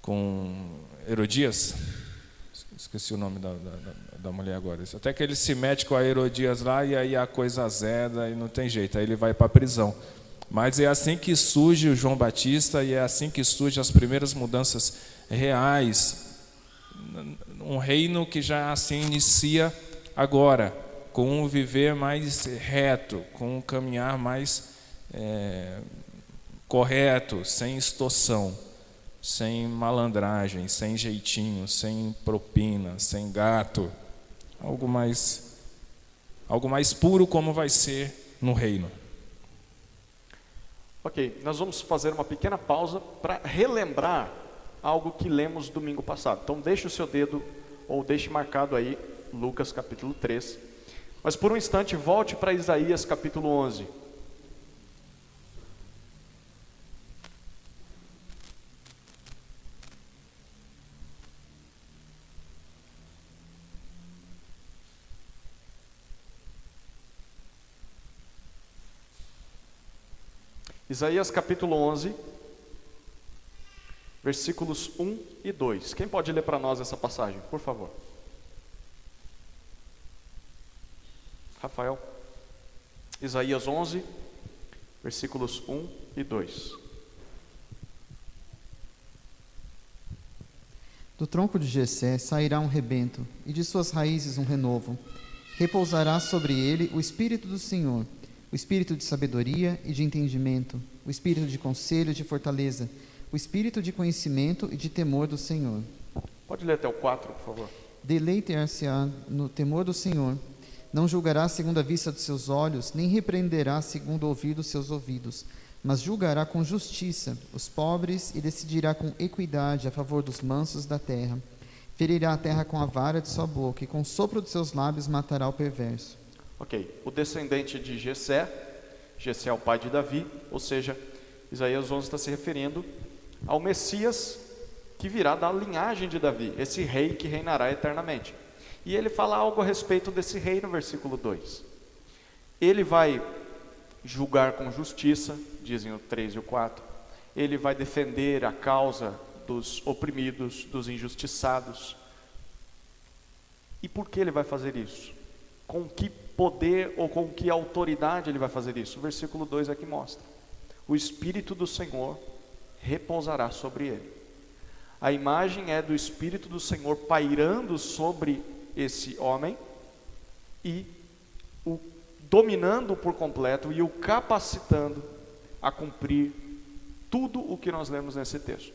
com Herodias. Esqueci o nome da mulher agora. Até que ele se mete com a Herodias lá e aí a coisa azeda e não tem jeito. Aí ele vai para a prisão. Mas é assim que surge o João Batista e é assim que surgem as primeiras mudanças reais. Um reino que já se inicia agora, com um viver mais reto, com um caminhar mais correto, sem extorsão, sem malandragem, sem jeitinho, sem propina, sem gato. Algo mais puro, como vai ser no reino. Ok, nós vamos fazer uma pequena pausa para relembrar algo que lemos domingo passado. Então deixe o seu dedo, ou deixe marcado aí, Lucas capítulo 3. Mas por um instante volte para Isaías capítulo 11. Isaías capítulo 11, versículos 1 e 2. Quem pode ler para nós essa passagem, por favor? Rafael. Isaías 11, versículos 1 e 2. Do tronco de Jessé sairá um rebento, e de suas raízes um renovo. Repousará sobre ele o Espírito do Senhor, o espírito de sabedoria e de entendimento, o espírito de conselho e de fortaleza, o espírito de conhecimento e de temor do Senhor. Pode ler até o 4, por favor. Deleitar-se-á no temor do Senhor, não julgará segundo a vista dos seus olhos, nem repreenderá segundo o ouvido dos seus ouvidos, mas julgará com justiça os pobres e decidirá com equidade a favor dos mansos da terra. Ferirá a terra com a vara de sua boca e com o sopro de seus lábios matará o perverso. Ok, o descendente de Jessé é o pai de Davi, ou seja, Isaías 11 está se referindo ao Messias que virá da linhagem de Davi, esse rei que reinará eternamente. E ele fala algo a respeito desse rei no versículo 2. Ele vai julgar com justiça, dizem o 3 e o 4. Ele vai defender a causa dos oprimidos, dos injustiçados. E por que ele vai fazer isso? Com que poder ou com que autoridade ele vai fazer isso? O versículo 2 aqui mostra: o Espírito do Senhor repousará sobre ele. A imagem é do Espírito do Senhor pairando sobre esse homem e o dominando por completo e o capacitando a cumprir tudo o que nós lemos nesse texto.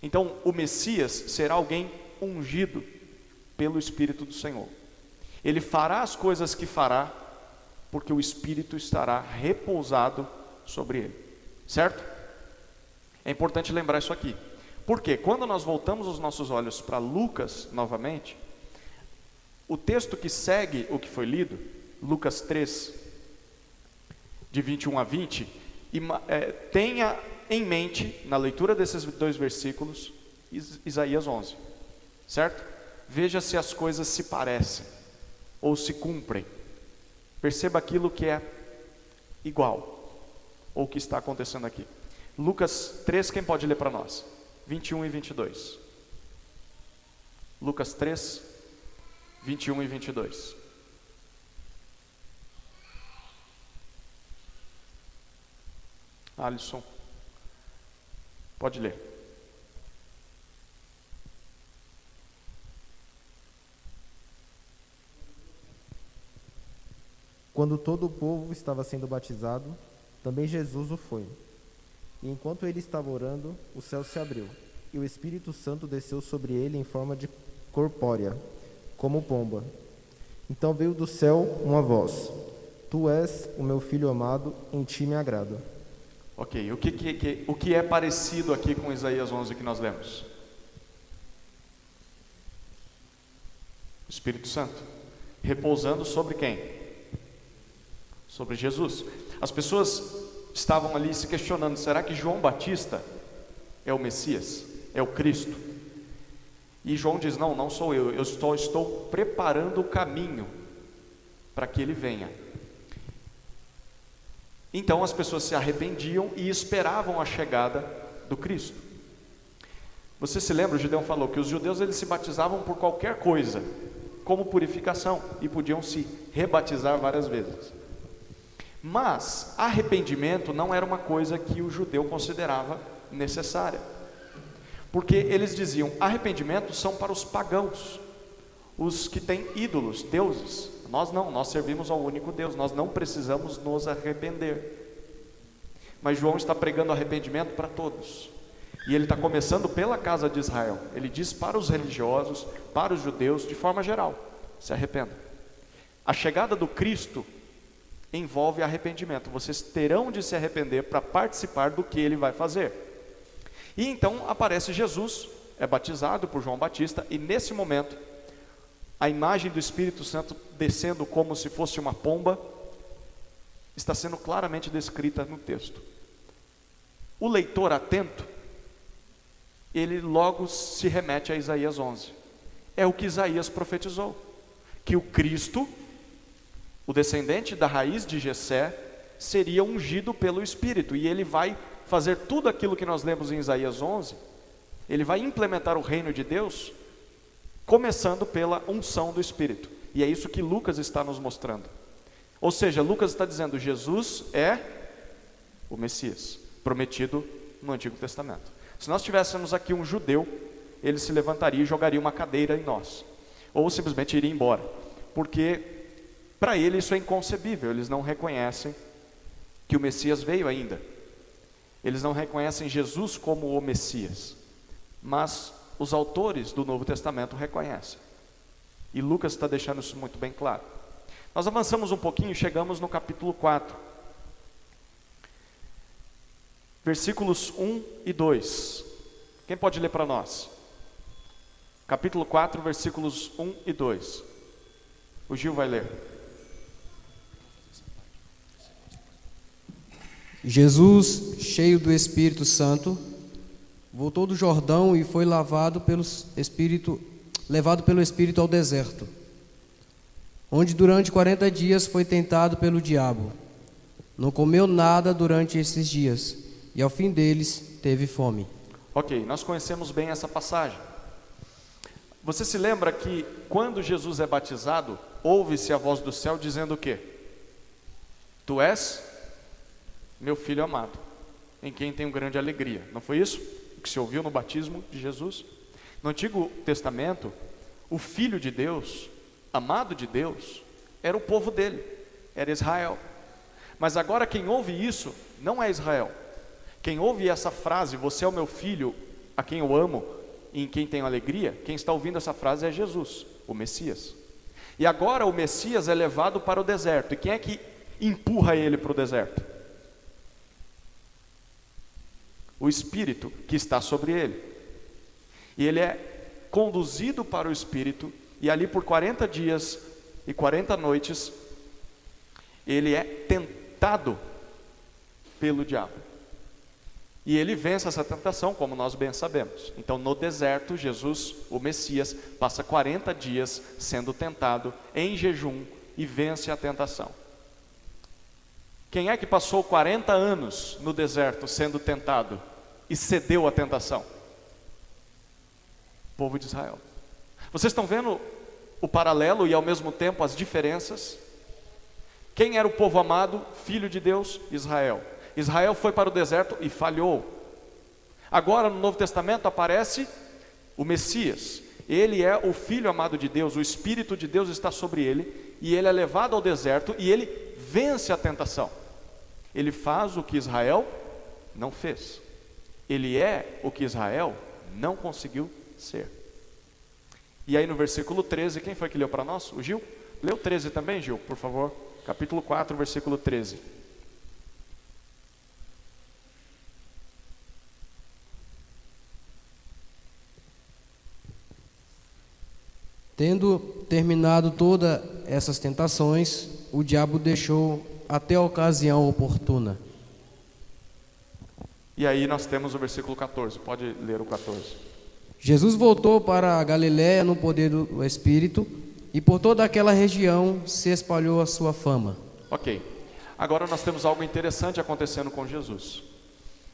Então, o Messias será alguém ungido pelo Espírito do Senhor. Ele fará as coisas que fará, porque o Espírito estará repousado sobre ele. Certo? É importante lembrar isso aqui. Porque quando nós voltamos os nossos olhos para Lucas novamente, o texto que segue o que foi lido, Lucas 3, de 21 a 20, tenha em mente, na leitura desses dois versículos, Isaías 11. Certo? Veja se as coisas se parecem. ou se cumprem. Perceba aquilo que é igual, ou que está acontecendo aqui. Lucas 3, quem pode ler para nós? 21 e 22. Lucas 3, 21 e 22. Alisson, pode ler. Quando todo o povo estava sendo batizado, também Jesus o foi. E enquanto ele estava orando, o céu se abriu, e o Espírito Santo desceu sobre ele em forma de corpórea, como pomba. Então veio do céu uma voz: Tu és o meu filho amado, em ti me agrado. Ok, o que é parecido aqui com Isaías 11 que nós lemos? O Espírito Santo repousando sobre quem? Sobre Jesus. As pessoas estavam ali se questionando: será que João Batista é o Messias? É o Cristo? E João diz: não, não sou eu estou preparando o caminho para que ele venha. Então as pessoas se arrependiam e esperavam a chegada do Cristo. Você se lembra, o Gideão falou que os judeus eles se batizavam por qualquer coisa, como purificação, e podiam se rebatizar várias vezes. Mas arrependimento não era uma coisa que o judeu considerava necessária, porque eles diziam: arrependimento são para os pagãos, os que têm ídolos, deuses. Nós não, nós servimos ao único Deus, nós não precisamos nos arrepender. Mas João está pregando arrependimento para todos, e ele está começando pela casa de Israel. Ele diz para os religiosos, para os judeus, de forma geral: se arrependam. A chegada do Cristo envolve arrependimento. Vocês terão de se arrepender para participar do que ele vai fazer. E então aparece Jesus, é batizado por João Batista, e nesse momento a imagem do Espírito Santo descendo como se fosse uma pomba está sendo claramente descrita no texto. O leitor atento, ele logo se remete a Isaías 11. É o que Isaías profetizou, que o Cristo, o descendente da raiz de Jessé, seria ungido pelo Espírito, e ele vai fazer tudo aquilo que nós lemos em Isaías 11. Ele vai implementar o reino de Deus, começando pela unção do Espírito. E é isso que Lucas está nos mostrando. Ou seja, Lucas está dizendo: Jesus é o Messias prometido no Antigo Testamento. Se nós tivéssemos aqui um judeu, ele se levantaria e jogaria uma cadeira em nós, ou simplesmente iria embora, porque para ele isso é inconcebível. Eles não reconhecem que o Messias veio ainda. Eles não reconhecem Jesus como o Messias. Mas os autores do Novo Testamento reconhecem. E Lucas está deixando isso muito bem claro. Nós avançamos um pouquinho e chegamos no capítulo 4. Versículos 1 e 2. Quem pode ler para nós? Capítulo 4, versículos 1 e 2. O Gil vai ler. Jesus, cheio do Espírito Santo, voltou do Jordão e foi levado pelo Espírito ao deserto, onde durante 40 dias foi tentado pelo diabo. Não comeu nada durante esses dias, e ao fim deles teve fome. Ok, nós conhecemos bem essa passagem. Você se lembra que quando Jesus é batizado, ouve-se a voz do céu dizendo o quê? Tu és meu filho amado, em quem tenho grande alegria. Não foi isso que se ouviu no batismo de Jesus? No Antigo Testamento, o Filho de Deus, amado de Deus, era o povo dele, era Israel. Mas agora quem ouve isso não é Israel. Quem ouve essa frase, você é o meu filho, a quem eu amo e em quem tenho alegria, quem está ouvindo essa frase é Jesus, o Messias. E agora o Messias é levado para o deserto. E quem é que empurra ele para o deserto? O Espírito que está sobre ele. E ele é conduzido para o Espírito, e ali por 40 dias e 40 noites, ele é tentado pelo diabo. E ele vence essa tentação, como nós bem sabemos. Então, no deserto, Jesus, o Messias, passa 40 dias sendo tentado em jejum e vence a tentação. Quem é que passou 40 anos no deserto sendo tentado e cedeu à tentação? O povo de Israel. Vocês estão vendo o paralelo e ao mesmo tempo as diferenças? Quem era o povo amado, filho de Deus? Israel. Israel foi para o deserto e falhou. Agora no Novo Testamento aparece o Messias. Ele é o filho amado de Deus, o Espírito de Deus está sobre ele, e ele é levado ao deserto e ele vence a tentação. Ele faz o que Israel não fez. Ele é o que Israel não conseguiu ser. E aí no versículo 13, quem foi que leu para nós? O Gil? Leu 13 também, Gil, por favor. Capítulo 4, versículo 13. Tendo terminado todas essas tentações, o diabo deixou até a ocasião oportuna. E aí nós temos o versículo 14, pode ler o 14. Jesus voltou para a Galiléia no poder do Espírito, e por toda aquela região se espalhou a sua fama. Ok, agora nós temos algo interessante acontecendo com Jesus.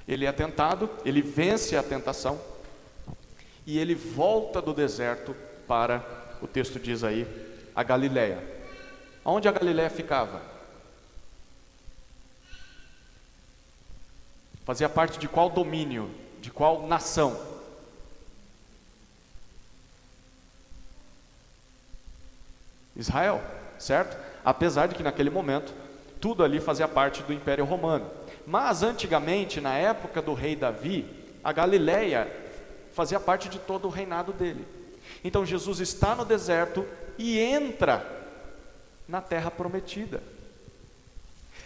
Ele é tentado, ele vence a tentação, e ele volta do deserto para, o texto diz aí, a Galiléia. Onde a Galiléia ficava? Fazia parte de qual domínio? De qual nação? Israel, certo? Apesar de que naquele momento tudo ali fazia parte do Império Romano. Mas antigamente, na época do rei Davi, a Galiléia fazia parte de todo o reinado dele. Então Jesus está no deserto e entra na terra prometida.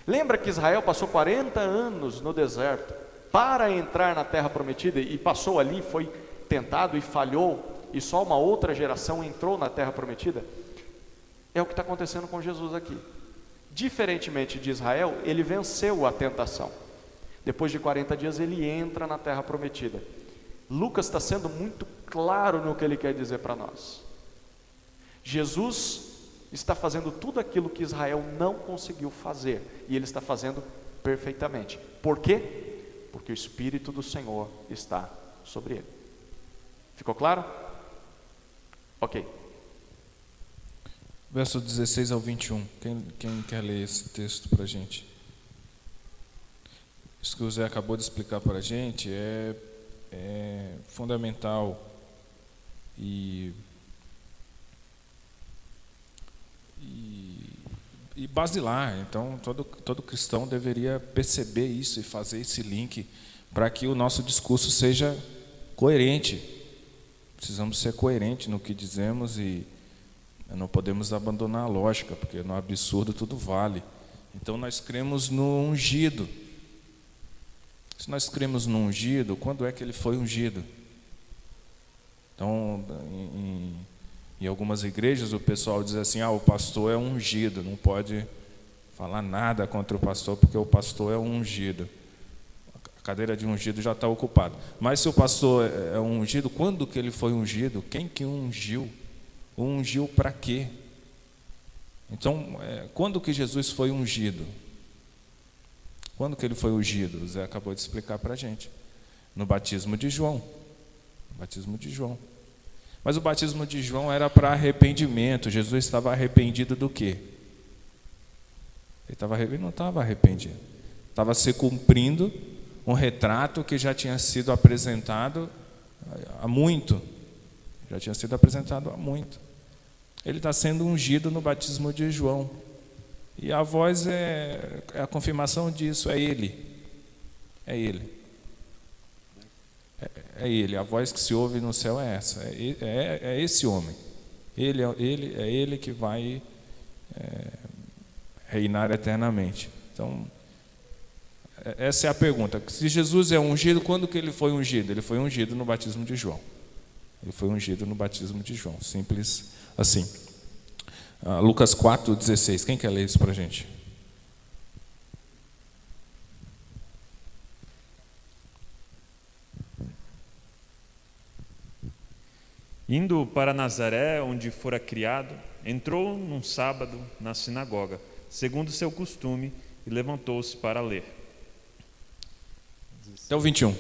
Lembra que Israel passou 40 anos no deserto para entrar na terra prometida e passou ali, foi tentado e falhou, e só uma outra geração entrou na terra prometida? É o que está acontecendo com Jesus aqui. Diferentemente de Israel, ele venceu a tentação. Depois de 40 dias ele entra na terra prometida. Lucas está sendo muito claro no que ele quer dizer para nós. Jesus está fazendo tudo aquilo que Israel não conseguiu fazer, e ele está fazendo perfeitamente. Por quê? Porque o Espírito do Senhor está sobre ele. Ficou claro? Ok. Verso 16 ao 21. Quem quer ler esse texto para a gente? Isso que o Zé acabou de explicar para a gente é fundamental e basilar. Então todo cristão deveria perceber isso e fazer esse link para que o nosso discurso seja coerente. Precisamos ser coerentes no que dizemos e não podemos abandonar a lógica, porque no absurdo tudo vale. Então nós cremos no ungido. Se nós cremos no ungido, quando é que ele foi ungido? Então, em algumas igrejas o pessoal diz assim: o pastor é ungido, não pode falar nada contra o pastor, porque o pastor é ungido. A cadeira de ungido já está ocupada. Mas se o pastor é ungido, quando que ele foi ungido? Quem que ungiu? Ungiu para quê? Então, quando que Jesus foi ungido? Quando que ele foi ungido? O Zé acabou de explicar para a gente. No batismo de João. Batismo de João. Mas o batismo de João era para arrependimento. Jesus estava arrependido do quê? Ele não estava arrependido. Estava se cumprindo um retrato que já tinha sido apresentado há muito. Já tinha sido apresentado há muito. Ele está sendo ungido no batismo de João. E a voz é a confirmação disso, é ele. É ele. É ele. A voz que se ouve no céu é essa. É esse homem. É ele que vai reinar eternamente. Então, essa é a pergunta. Se Jesus é ungido, quando que ele foi ungido? Ele foi ungido no batismo de João. Ele foi ungido no batismo de João. Simples assim. Lucas 4:16. Quem quer ler isso para a gente? Indo para Nazaré, onde fora criado, entrou num sábado na sinagoga, segundo seu costume, e levantou-se para ler. Até o 21.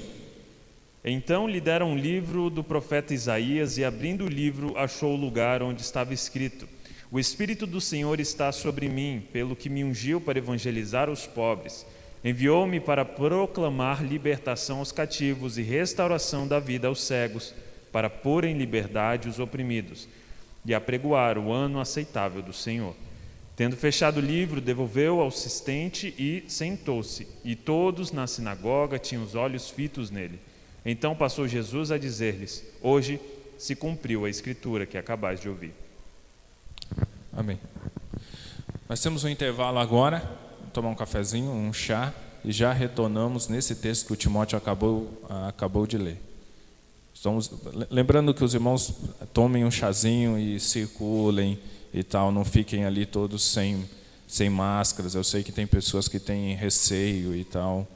Então lhe deram um livro do profeta Isaías, e abrindo o livro, achou o lugar onde estava escrito: O Espírito do Senhor está sobre mim, pelo que me ungiu para evangelizar os pobres. Enviou-me para proclamar libertação aos cativos e restauração da vida aos cegos, para pôr em liberdade os oprimidos e apregoar o ano aceitável do Senhor. Tendo fechado o livro, devolveu ao assistente e sentou-se. E todos na sinagoga tinham os olhos fitos nele. Então passou Jesus a dizer-lhes: Hoje se cumpriu a escritura que acabais de ouvir. Amém. Nós temos um intervalo agora, vamos tomar um cafezinho, um chá, e já retornamos nesse texto que o Timóteo acabou de ler. Lembrando que os irmãos tomem um chazinho e circulem e tal, não fiquem ali todos sem máscaras. Eu sei que tem pessoas que têm receio e tal.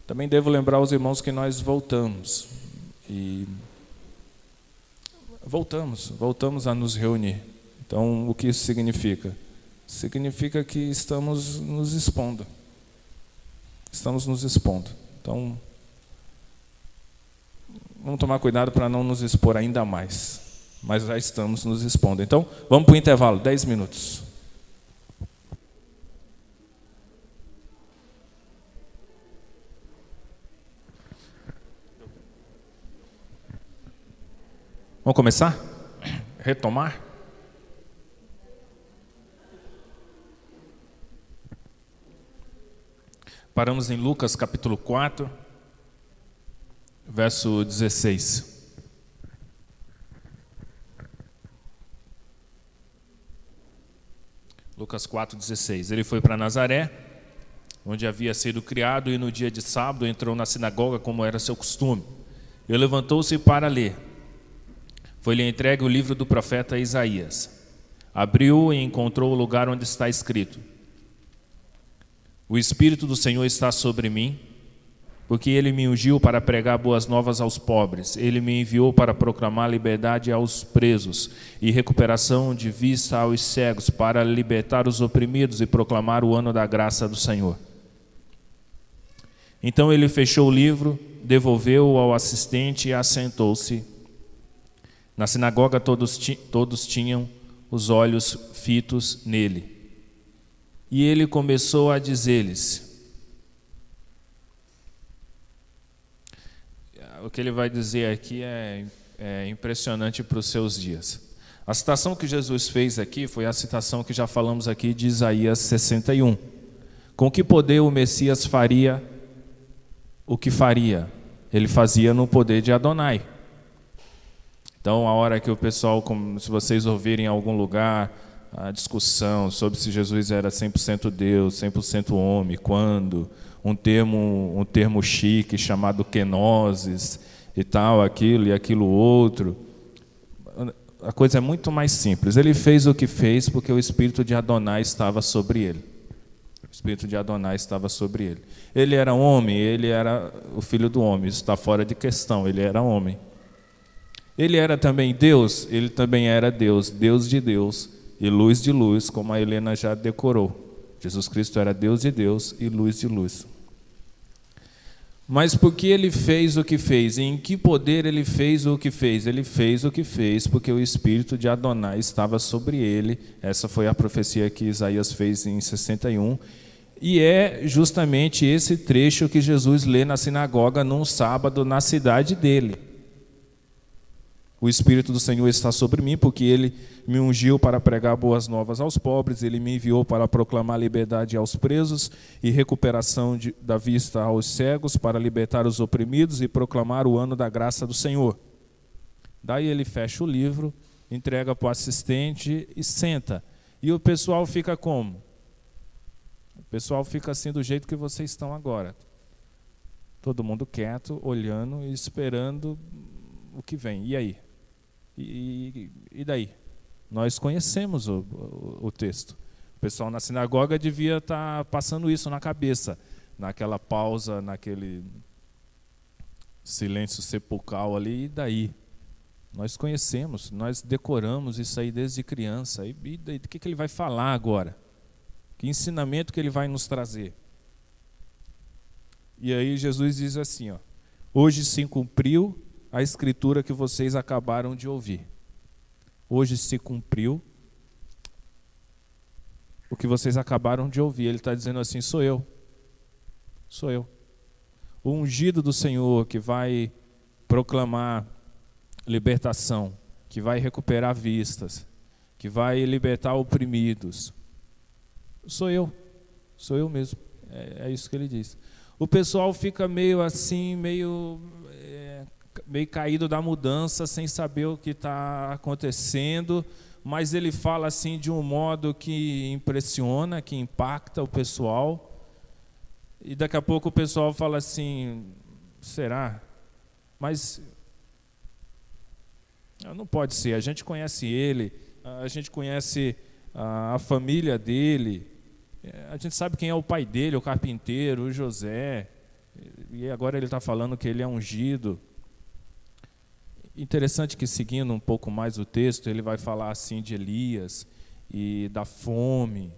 Também devo lembrar os irmãos que nós voltamos a nos reunir. Então, o que isso significa? Significa que estamos nos expondo. Então, vamos tomar cuidado para não nos expor ainda mais. Mas já estamos nos expondo. Então, vamos para o intervalo, 10 minutos. Vamos começar? Retomar? Paramos em Lucas capítulo 4, verso 16. Lucas 4,16. Ele foi para Nazaré, onde havia sido criado, e no dia de sábado entrou na sinagoga, como era seu costume. Ele levantou-se para ler. Foi-lhe entregue o livro do profeta Isaías. Abriu e encontrou o lugar onde está escrito: O Espírito do Senhor está sobre mim, porque Ele me ungiu para pregar boas novas aos pobres. Ele me enviou para proclamar liberdade aos presos e recuperação de vista aos cegos, para libertar os oprimidos e proclamar o ano da graça do Senhor. Então ele fechou o livro, devolveu-o ao assistente e assentou-se. Na sinagoga todos tinham os olhos fitos nele. E ele começou a dizer-lhes... O que ele vai dizer aqui é impressionante para os seus dias. A citação que Jesus fez aqui foi a citação que já falamos aqui de Isaías 61. Com que poder o Messias faria o que faria? Ele fazia no poder de Adonai. Então, a hora que o pessoal, se vocês ouvirem em algum lugar a discussão sobre se Jesus era 100% Deus, 100% homem, quando... um termo chique chamado kenosis e tal, aquilo e aquilo outro. A coisa é muito mais simples. Ele fez o que fez porque o Espírito de Adonai estava sobre ele. O Espírito de Adonai estava sobre ele. Ele era homem, ele era o filho do homem, isso está fora de questão, ele era homem. Ele era também Deus, ele também era Deus, Deus de Deus e luz de luz, como a Helena já decorou. Jesus Cristo era Deus de Deus e luz de luz. Mas por que ele fez o que fez? E em que poder ele fez o que fez? Ele fez o que fez porque o Espírito de Adonai estava sobre ele. Essa foi a profecia que Isaías fez em 61. E é justamente esse trecho que Jesus lê na sinagoga num sábado na cidade dele. O Espírito do Senhor está sobre mim, porque Ele me ungiu para pregar boas novas aos pobres, Ele me enviou para proclamar liberdade aos presos e recuperação da vista aos cegos, para libertar os oprimidos e proclamar o ano da graça do Senhor. Daí ele fecha o livro, entrega para o assistente e senta. E o pessoal fica como? O pessoal fica assim do jeito que vocês estão agora. Todo mundo quieto, olhando e esperando o que vem. E aí? E daí? Nós conhecemos o texto. O pessoal na sinagoga devia estar passando isso na cabeça, naquela pausa, naquele silêncio sepulcral ali, e daí? Nós conhecemos, nós decoramos isso aí desde criança. E do que ele vai falar agora? Que ensinamento que ele vai nos trazer? E aí Jesus diz assim, ó: hoje se cumpriu a escritura que vocês acabaram de ouvir. Hoje se cumpriu o que vocês acabaram de ouvir. Ele está dizendo assim: sou eu. Sou eu. O ungido do Senhor que vai proclamar libertação, que vai recuperar vistas, que vai libertar oprimidos. Sou eu mesmo. É isso que ele diz. O pessoal fica meio assim, meio caído da mudança, sem saber o que está acontecendo, mas ele fala assim de um modo que impressiona, que impacta o pessoal. E daqui a pouco o pessoal fala assim: será? Mas não pode ser, a gente conhece ele, a gente conhece a família dele, a gente sabe quem é o pai dele, o carpinteiro, o José, e agora ele está falando que ele é ungido. Interessante que, seguindo um pouco mais o texto, ele vai falar assim de Elias e da fome,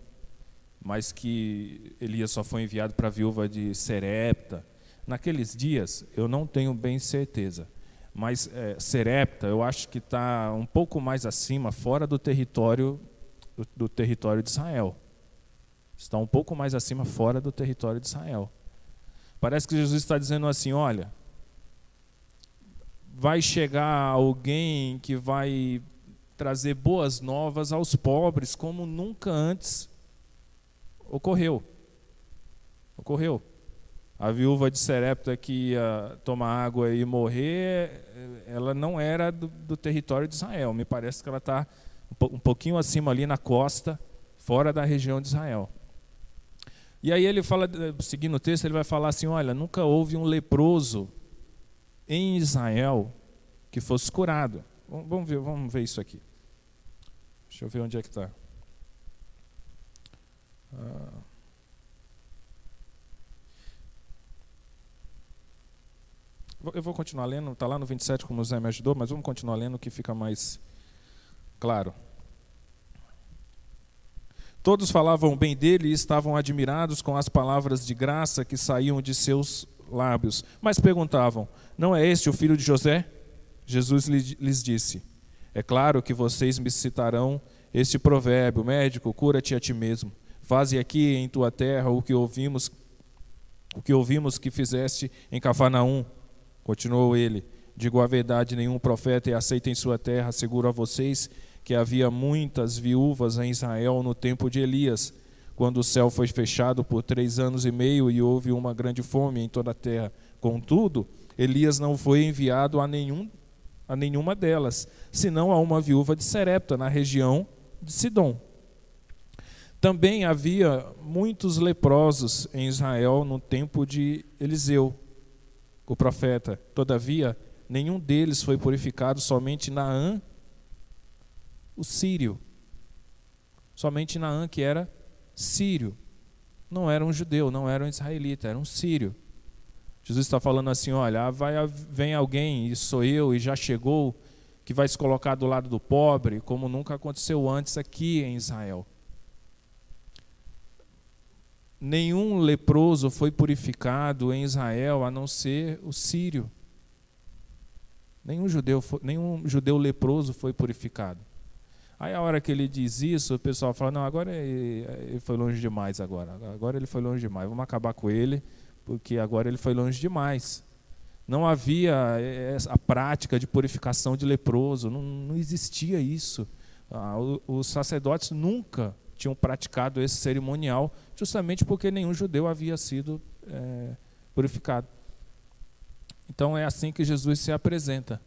mas que Elias só foi enviado para a viúva de Serepta. Naqueles dias, eu não tenho bem certeza, mas Serepta eu acho que está um pouco mais acima, fora do território de Israel. Está um pouco mais acima, fora do território de Israel. Parece que Jesus está dizendo assim: olha, vai chegar alguém que vai trazer boas novas aos pobres, como nunca antes ocorreu. A viúva de Serepta que ia tomar água e morrer, ela não era do território de Israel. Me parece que ela está um pouquinho acima ali na costa, fora da região de Israel. E aí ele fala, seguindo o texto, ele vai falar assim: olha, nunca houve um leproso em Israel que fosse curado. Vamos ver isso aqui. Deixa eu ver onde é que está. Eu vou continuar lendo, está lá no 27 como o Zé me ajudou, mas vamos continuar lendo que fica mais claro. Todos falavam bem dele e estavam admirados com as palavras de graça que saíam de seus lábios. Mas perguntavam: não é este o filho de José? Jesus lhes disse: é claro que vocês me citarão este provérbio: médico, cura-te a ti mesmo. Faze aqui em tua terra o que ouvimos que fizeste em Cafarnaum. Continuou ele: digo a verdade, nenhum profeta é aceito em sua terra. Asseguro a vocês que havia muitas viúvas em Israel no tempo de Elias, quando o céu foi fechado por 3 anos e meio e houve uma grande fome em toda a terra. Contudo, Elias não foi enviado a nenhuma delas, senão a uma viúva de Serepta, na região de Sidom. Também havia muitos leprosos em Israel no tempo de Eliseu, o profeta. Todavia, nenhum deles foi purificado, somente Naã, o sírio. Somente Naã, que era sírio. Não era um judeu, não era um israelita, era um sírio. Jesus está falando assim: olha, vem alguém, e sou eu, e já chegou, que vai se colocar do lado do pobre, como nunca aconteceu antes aqui em Israel. Nenhum leproso foi purificado em Israel, a não ser o sírio. Nenhum judeu leproso foi purificado. Aí a hora que ele diz isso, o pessoal fala: não, agora ele foi longe demais agora ele foi longe demais, vamos acabar com ele, porque agora ele foi longe demais. Não havia a prática de purificação de leproso, não existia isso. Os sacerdotes nunca tinham praticado esse cerimonial, justamente porque nenhum judeu havia sido purificado. Então é assim que Jesus se apresenta.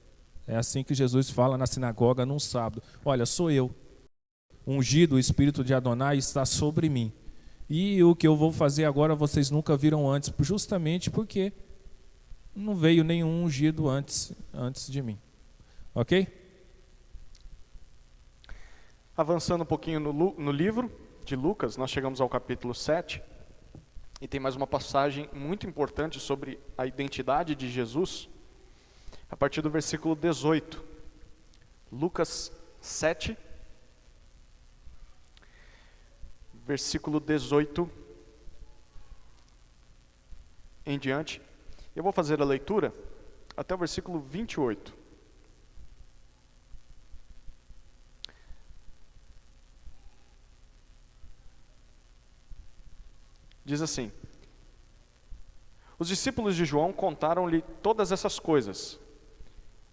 É assim que Jesus fala na sinagoga num sábado: olha, sou eu, ungido, o Espírito de Adonai está sobre mim. E o que eu vou fazer agora vocês nunca viram antes, justamente porque não veio nenhum ungido antes de mim. Ok? Avançando um pouquinho no livro de Lucas, nós chegamos ao capítulo 7, e tem mais uma passagem muito importante sobre a identidade de Jesus, a partir do versículo 18. Lucas 7, versículo 18 em diante. Eu vou fazer a leitura até o versículo 28. Diz assim: os discípulos de João contaram-lhe todas essas coisas.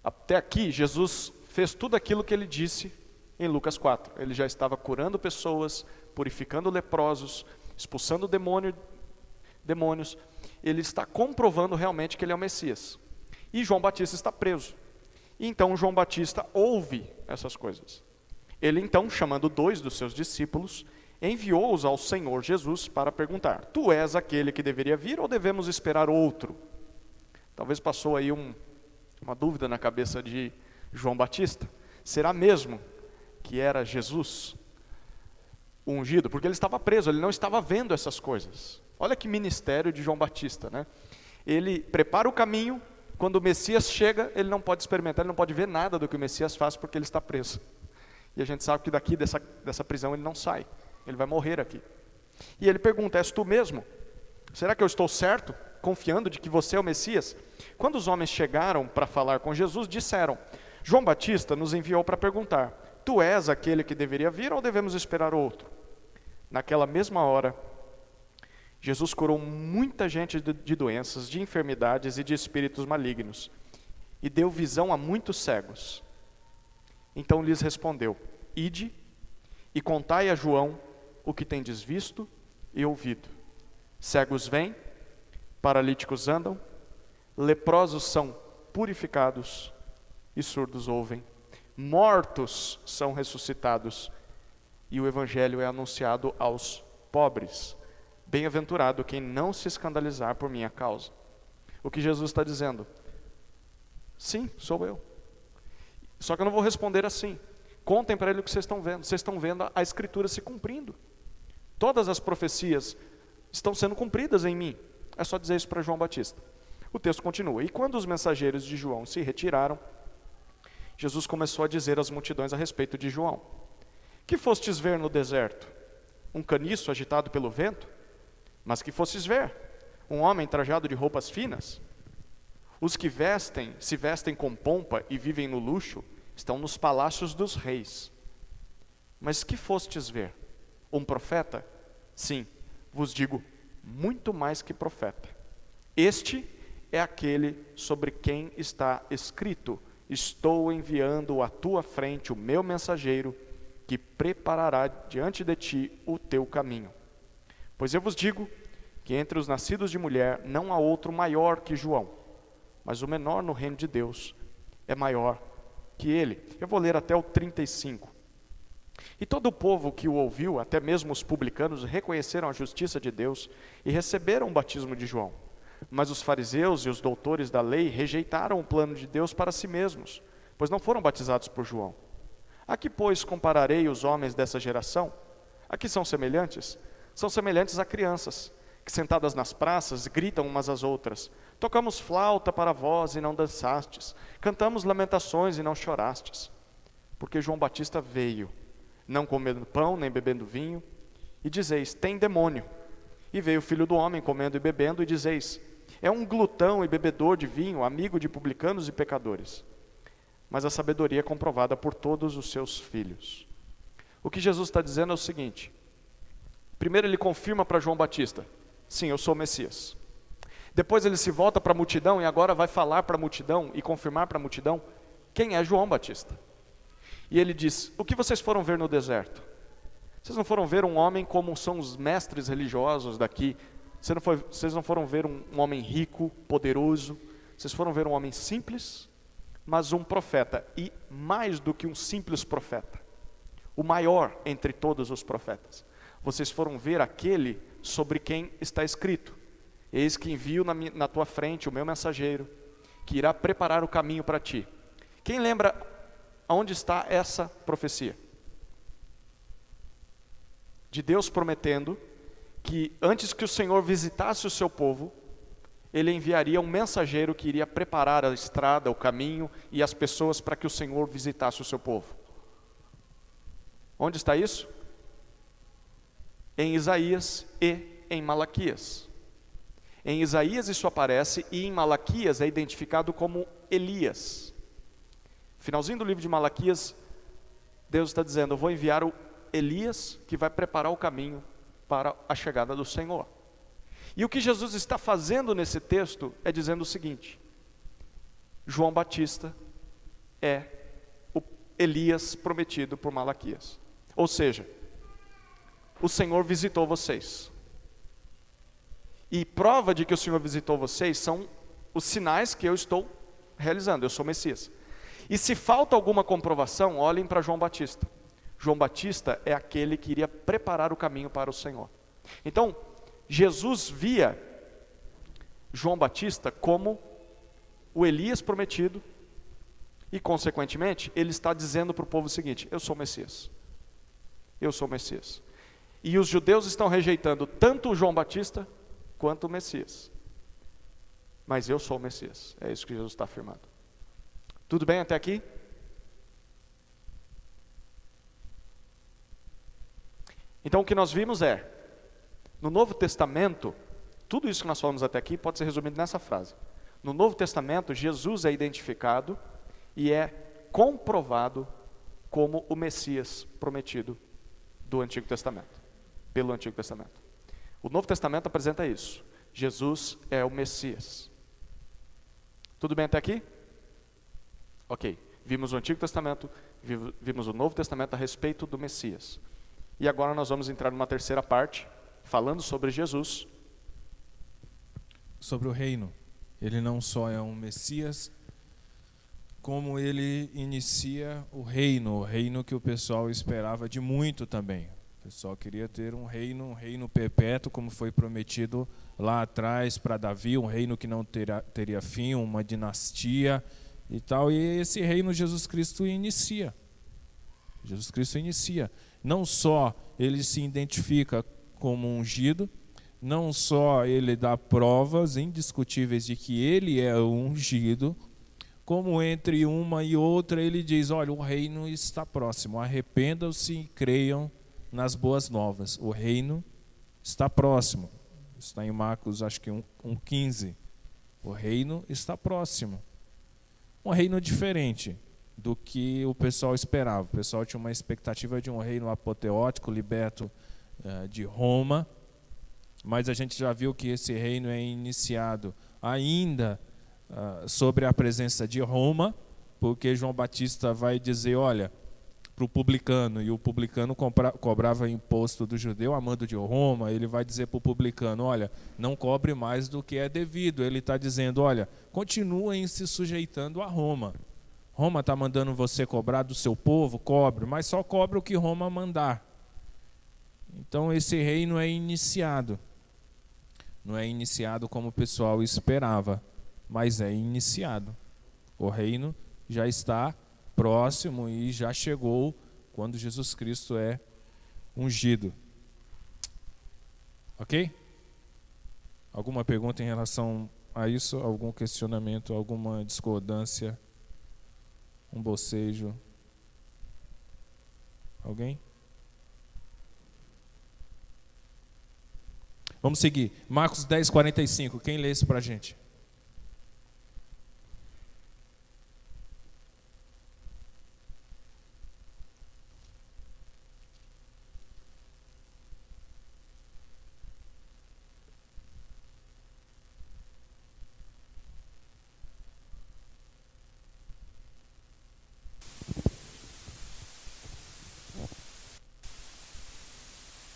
Até aqui, Jesus fez tudo aquilo que ele disse em Lucas 4. Ele já estava curando pessoas, purificando leprosos, expulsando demônios. Ele está comprovando realmente que ele é o Messias. E João Batista está preso. E então João Batista ouve essas coisas. Ele então, chamando 2 dos seus discípulos, enviou-os ao Senhor Jesus para perguntar: tu és aquele que deveria vir ou devemos esperar outro? Talvez passou aí uma dúvida na cabeça de João Batista. Será mesmo que era Jesus o ungido? Porque ele estava preso, ele não estava vendo essas coisas. Olha que ministério de João Batista, né? Ele prepara o caminho, quando o Messias chega, ele não pode experimentar, ele não pode ver nada do que o Messias faz porque ele está preso. E a gente sabe que daqui dessa prisão ele não sai. Ele vai morrer aqui. E ele pergunta: és tu mesmo? Será que eu estou certo, confiando de que você é o Messias? Quando os homens chegaram para falar com Jesus, disseram: João Batista nos enviou para perguntar: tu és aquele que deveria vir ou devemos esperar outro? Naquela mesma hora, Jesus curou muita gente de doenças, de enfermidades e de espíritos malignos, e deu visão a muitos cegos. Então lhes respondeu: ide e contai a João o que tendes visto e ouvido. Cegos vêm, paralíticos andam, leprosos são purificados e surdos ouvem. Mortos são ressuscitados e o evangelho é anunciado aos pobres. Bem-aventurado quem não se escandalizar por minha causa. O que Jesus está dizendo? Sim, sou eu. Só que eu não vou responder assim. Contem para ele o que vocês estão vendo. Vocês estão vendo a Escritura se cumprindo. Todas as profecias estão sendo cumpridas em mim. É só dizer isso para João Batista. O texto continua: e quando os mensageiros de João se retiraram, Jesus começou a dizer às multidões a respeito de João: que fostes ver no deserto? Um caniço agitado pelo vento? Mas que fostes ver? Um homem trajado de roupas finas? Os que se vestem com pompa e vivem no luxo, estão nos palácios dos reis. Mas que fostes ver? Um profeta? Sim, vos digo, muito mais que profeta. Este é aquele sobre quem está escrito: estou enviando à tua frente o meu mensageiro, que preparará diante de ti o teu caminho. Pois eu vos digo que entre os nascidos de mulher não há outro maior que João, mas o menor no reino de Deus é maior que ele. Eu vou ler até o 35. E todo o povo que o ouviu, até mesmo os publicanos, reconheceram a justiça de Deus e receberam o batismo de João. Mas os fariseus e os doutores da lei rejeitaram o plano de Deus para si mesmos, pois não foram batizados por João. A que, pois, compararei os homens dessa geração? A que são semelhantes? São semelhantes a crianças, que sentadas nas praças gritam umas às outras: tocamos flauta para vós e não dançastes, cantamos lamentações e não chorastes. Porque João Batista veio, não comendo pão nem bebendo vinho, e dizeis: tem demônio. E veio o Filho do Homem comendo e bebendo, e dizeis: é um glutão e bebedor de vinho, amigo de publicanos e pecadores. Mas a sabedoria é comprovada por todos os seus filhos. O que Jesus está dizendo é o seguinte: primeiro ele confirma para João Batista: sim, eu sou o Messias. Depois ele se volta para a multidão e agora vai falar para a multidão e confirmar para a multidão quem é João Batista. E ele diz: o que vocês foram ver no deserto? Vocês não foram ver um homem como são os mestres religiosos daqui. Vocês não foram ver um homem rico, poderoso. Vocês foram ver um homem simples, mas um profeta. E mais do que um simples profeta, o maior entre todos os profetas. Vocês foram ver aquele sobre quem está escrito: eis que envio na tua frente o meu mensageiro, que irá preparar o caminho para ti. Quem lembra aonde está essa profecia? De Deus prometendo que antes que o Senhor visitasse o seu povo, ele enviaria um mensageiro que iria preparar a estrada, o caminho e as pessoas para que o Senhor visitasse o seu povo. Onde está isso? Em Isaías e em Malaquias. Em Isaías isso aparece e em Malaquias é identificado como Elias. Finalzinho do livro de Malaquias, Deus está dizendo: eu vou enviar o Elias que vai preparar o caminho para a chegada do Senhor. E o que Jesus está fazendo nesse texto é dizendo o seguinte: João Batista é o Elias prometido por Malaquias. Ou seja, o Senhor visitou vocês. E prova de que o Senhor visitou vocês são os sinais que eu estou realizando. Eu sou Messias. E se falta alguma comprovação, olhem para João Batista. João Batista é aquele que iria preparar o caminho para o Senhor. Então, Jesus via João Batista como o Elias prometido e, consequentemente, ele está dizendo para o povo o seguinte: eu sou o Messias. Eu sou o Messias. E os judeus estão rejeitando tanto o João Batista quanto o Messias. Mas eu sou o Messias. É isso que Jesus está afirmando. Tudo bem até aqui? Então o que nós vimos é, no Novo Testamento, tudo isso que nós falamos até aqui pode ser resumido nessa frase. No Novo Testamento, Jesus é identificado e é comprovado como o Messias prometido do Antigo Testamento, pelo Antigo Testamento. O Novo Testamento apresenta isso. Jesus é o Messias. Tudo bem até aqui? Ok. Vimos o Antigo Testamento, vimos o Novo Testamento a respeito do Messias. E agora nós vamos entrar numa terceira parte, falando sobre Jesus. Sobre o reino. Ele não só é um Messias, como ele inicia o reino que o pessoal esperava de muito também. O pessoal queria ter um reino perpétuo, como foi prometido lá atrás para Davi, um reino que não teria fim, uma dinastia e tal. E esse reino Jesus Cristo inicia. Jesus Cristo inicia. Não só ele se identifica como ungido, não só ele dá provas indiscutíveis de que ele é o ungido, como entre uma e outra ele diz: olha, o reino está próximo, arrependam-se e creiam nas boas novas. O reino está próximo. Está em Marcos, acho que 1,15. O reino está próximo. Um reino diferente do que o pessoal esperava. O pessoal tinha uma expectativa de um reino apoteótico, liberto de Roma, mas a gente já viu que esse reino é iniciado ainda sobre a presença de Roma, porque João Batista vai dizer: olha, para o publicano, e o publicano cobrava imposto do judeu a mando de Roma, ele vai dizer para o publicano: olha, não cobre mais do que é devido. Ele está dizendo: olha, continuem se sujeitando a Roma. Roma está mandando você cobrar do seu povo, cobre, mas só cobre o que Roma mandar. Então esse reino é iniciado. Não é iniciado como o pessoal esperava, mas é iniciado. O reino já está próximo e já chegou quando Jesus Cristo é ungido. Ok? Alguma pergunta em relação a isso? Algum questionamento? Alguma discordância? Um bocejo? Alguém? Vamos seguir. Marcos 10:45. Quem lê isso para a gente?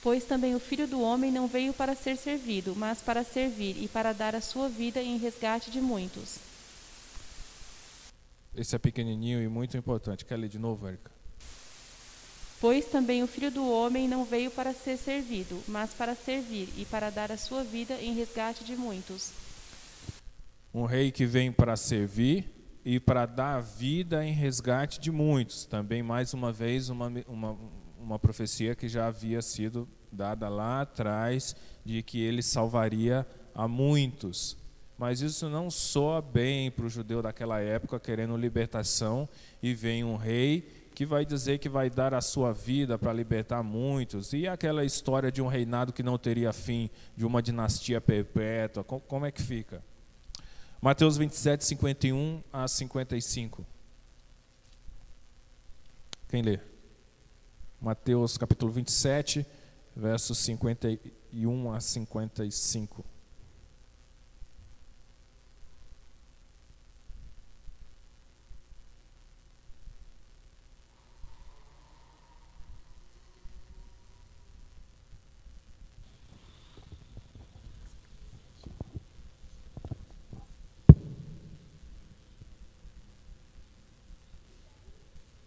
Pois também o Filho do Homem não veio para ser servido, mas para servir e para dar a sua vida em resgate de muitos. Esse é pequenininho e muito importante. Quer ler de novo, Érica? Pois também o Filho do Homem não veio para ser servido, mas para servir e para dar a sua vida em resgate de muitos. Um rei que vem para servir e para dar a vida em resgate de muitos. Também, mais uma vez, uma profecia que já havia sido dada lá atrás, de que ele salvaria a muitos. Mas isso não soa bem para o judeu daquela época, querendo libertação, e vem um rei que vai dizer que vai dar a sua vida para libertar muitos. E aquela história de um reinado que não teria fim, de uma dinastia perpétua, como é que fica? Mateus 27, 51 a 55. Quem lê? Mateus capítulo 27, versos 51 a 55.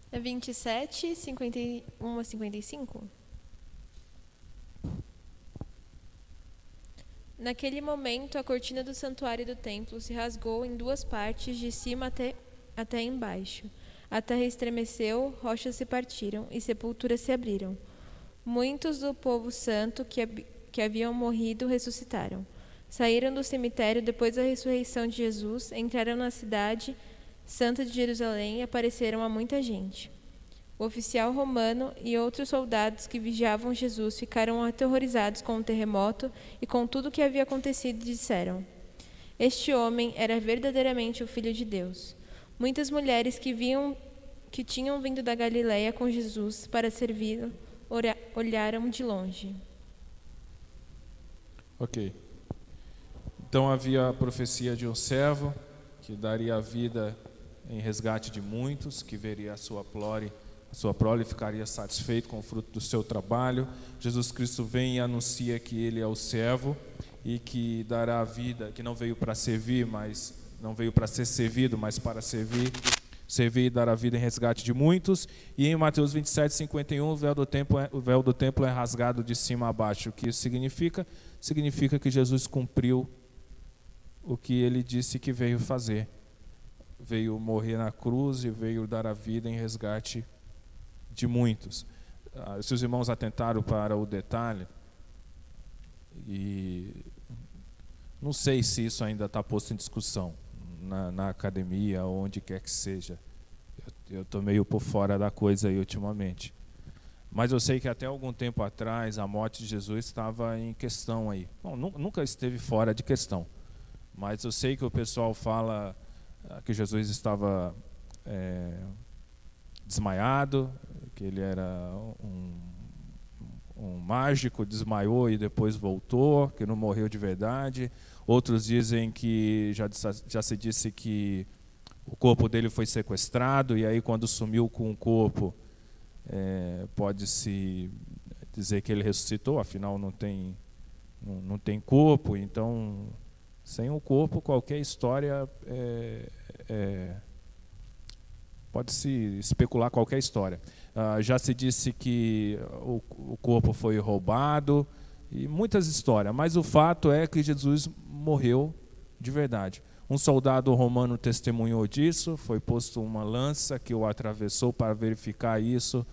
É 27, 51 a 55? Naquele momento, a cortina do santuário e do templo se rasgou em duas partes, de cima até embaixo. A terra estremeceu, rochas se partiram e sepulturas se abriram. Muitos do povo santo que haviam morrido ressuscitaram. Saíram do cemitério depois da ressurreição de Jesus, entraram na cidade santa de Jerusalém e apareceram a muita gente. O oficial romano e outros soldados que vigiavam Jesus ficaram aterrorizados com o terremoto e com tudo o que havia acontecido e disseram: Este homem era verdadeiramente o Filho de Deus. Muitas mulheres que tinham vindo da Galiléia com Jesus para servi-lo olharam de longe. Ok. Então havia a profecia de um servo que daria a vida em resgate de muitos, que veria a sua prole ficaria satisfeito com o fruto do seu trabalho. Jesus Cristo vem e anuncia que ele é o servo e que dará a vida, que não veio para servir, mas não veio para ser servido, mas para servir e dar a vida em resgate de muitos. E em Mateus 27, 51, o véu do templo é rasgado de cima a baixo. O que isso significa? Significa que Jesus cumpriu o que ele disse que veio fazer. Veio morrer na cruz e veio dar a vida em resgate de muitos. Se os irmãos atentaram para o detalhe, e não sei se isso ainda está posto em discussão na academia ou onde quer que seja. Eu estou meio por fora da coisa aí ultimamente. Mas eu sei que até algum tempo atrás a morte de Jesus estava em questão aí. Bom, nunca esteve fora de questão. Mas eu sei que o pessoal fala que Jesus estava desmaiado, que ele era um mágico, desmaiou e depois voltou, que não morreu de verdade. Outros dizem que já se disse que o corpo dele foi sequestrado, e aí quando sumiu com o corpo, pode-se dizer que ele ressuscitou, afinal não tem corpo, então sem o corpo qualquer história pode-se especular qualquer história. Já se disse que o corpo foi roubado, e muitas histórias, mas o fato é que Jesus morreu de verdade. Um soldado romano testemunhou disso, foi posto uma lança que o atravessou para verificar isso.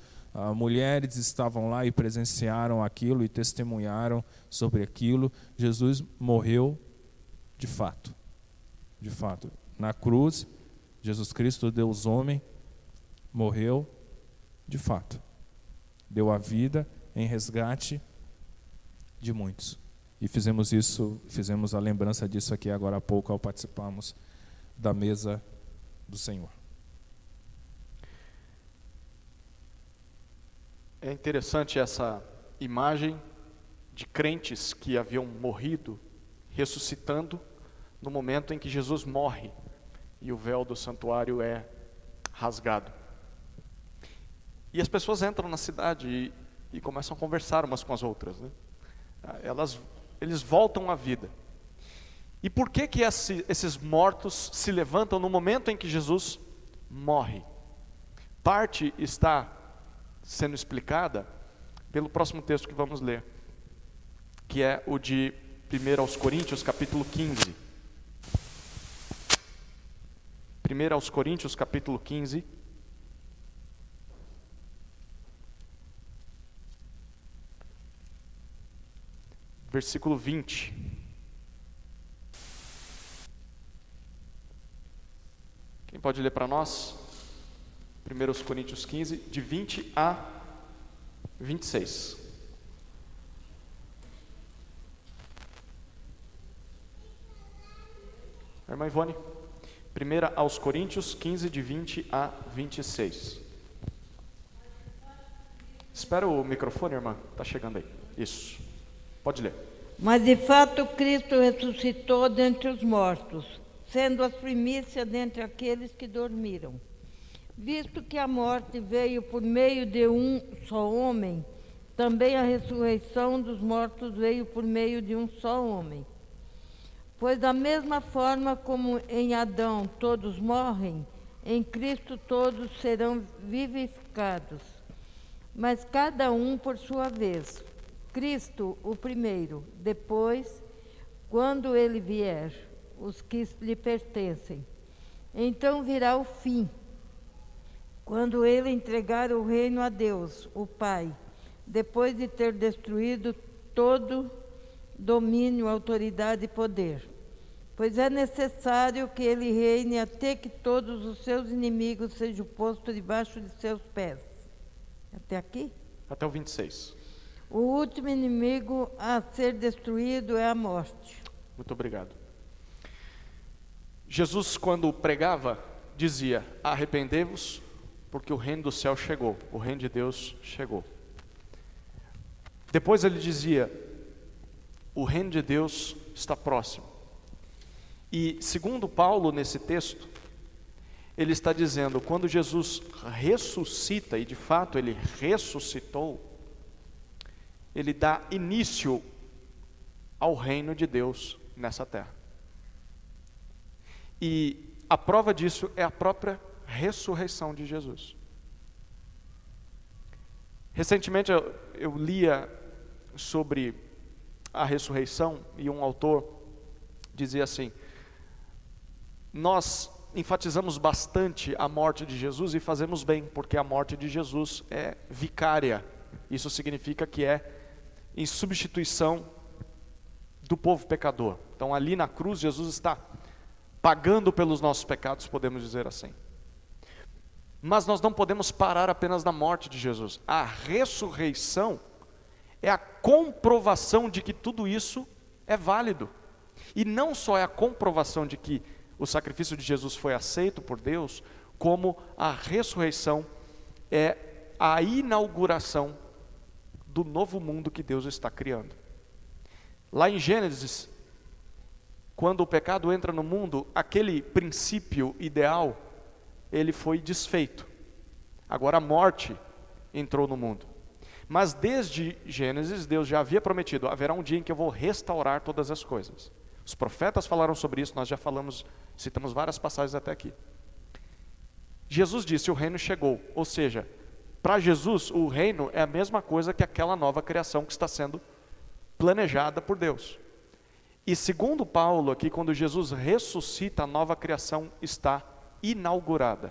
Mulheres estavam lá e presenciaram aquilo e testemunharam sobre aquilo. Jesus morreu de fato. De fato. Na cruz, Jesus Cristo, Deus homem, morreu de fato. Deu a vida em resgate de muitos. E fizemos a lembrança disso aqui agora há pouco ao participarmos da mesa do Senhor. É interessante essa imagem de crentes que haviam morrido, ressuscitando no momento em que Jesus morre e o véu do santuário é rasgado. E as pessoas entram na cidade e começam a conversar umas com as outras, né? Eles voltam à vida. E por que esses mortos se levantam no momento em que Jesus morre? Parte está sendo explicada pelo próximo texto que vamos ler, que é o de 1 aos Coríntios, capítulo 15. 1 aos Coríntios, capítulo 15. Versículo 20. pode ler para nós? 1 Coríntios 15, de 20 a 26. Irmã Ivone, 1 aos Coríntios 15, de 20 a 26. Espera o microfone, irmã, está chegando aí. Isso, pode ler. Mas de fato Cristo ressuscitou dentre os mortos, sendo as primícias dentre aqueles que dormiram. Visto que a morte veio por meio de um só homem, também a ressurreição dos mortos veio por meio de um só homem. Pois da mesma forma como em Adão todos morrem, em Cristo todos serão vivificados, mas cada um por sua vez. Cristo o primeiro, depois, quando ele vier, os que lhe pertencem. Então virá o fim, quando ele entregar o reino a Deus, o Pai, depois de ter destruído todo domínio, autoridade e poder. Pois é necessário que ele reine até que todos os seus inimigos sejam postos debaixo de seus pés. Até aqui? Até o 26. O último inimigo a ser destruído é a morte. Muito obrigado. Jesus, quando pregava, dizia: arrependei-vos, porque o reino do céu chegou, o reino de Deus chegou. Depois ele dizia: o reino de Deus está próximo. E segundo Paulo, nesse texto, ele está dizendo, quando Jesus ressuscita, e de fato ele ressuscitou, ele dá início ao reino de Deus nessa terra. E a prova disso é a própria ressurreição de Jesus. Recentemente eu lia sobre a ressurreição e um autor dizia assim: nós enfatizamos bastante a morte de Jesus e fazemos bem, porque a morte de Jesus é vicária. Isso significa que é em substituição do povo pecador. Então ali na cruz Jesus está pagando pelos nossos pecados, podemos dizer assim. Mas nós não podemos parar apenas na morte de Jesus. A ressurreição é a comprovação de que tudo isso é válido. E não só é a comprovação de que o sacrifício de Jesus foi aceito por Deus, como a ressurreição é a inauguração do novo mundo que Deus está criando. Lá em Gênesis, quando o pecado entra no mundo, aquele princípio ideal, ele foi desfeito. Agora a morte entrou no mundo. Mas desde Gênesis, Deus já havia prometido: haverá um dia em que eu vou restaurar todas as coisas. Os profetas falaram sobre isso, nós já falamos, citamos várias passagens até aqui. Jesus disse: o reino chegou, ou seja, para Jesus o reino é a mesma coisa que aquela nova criação que está sendo planejada por Deus. E segundo Paulo aqui, quando Jesus ressuscita, a nova criação está inaugurada.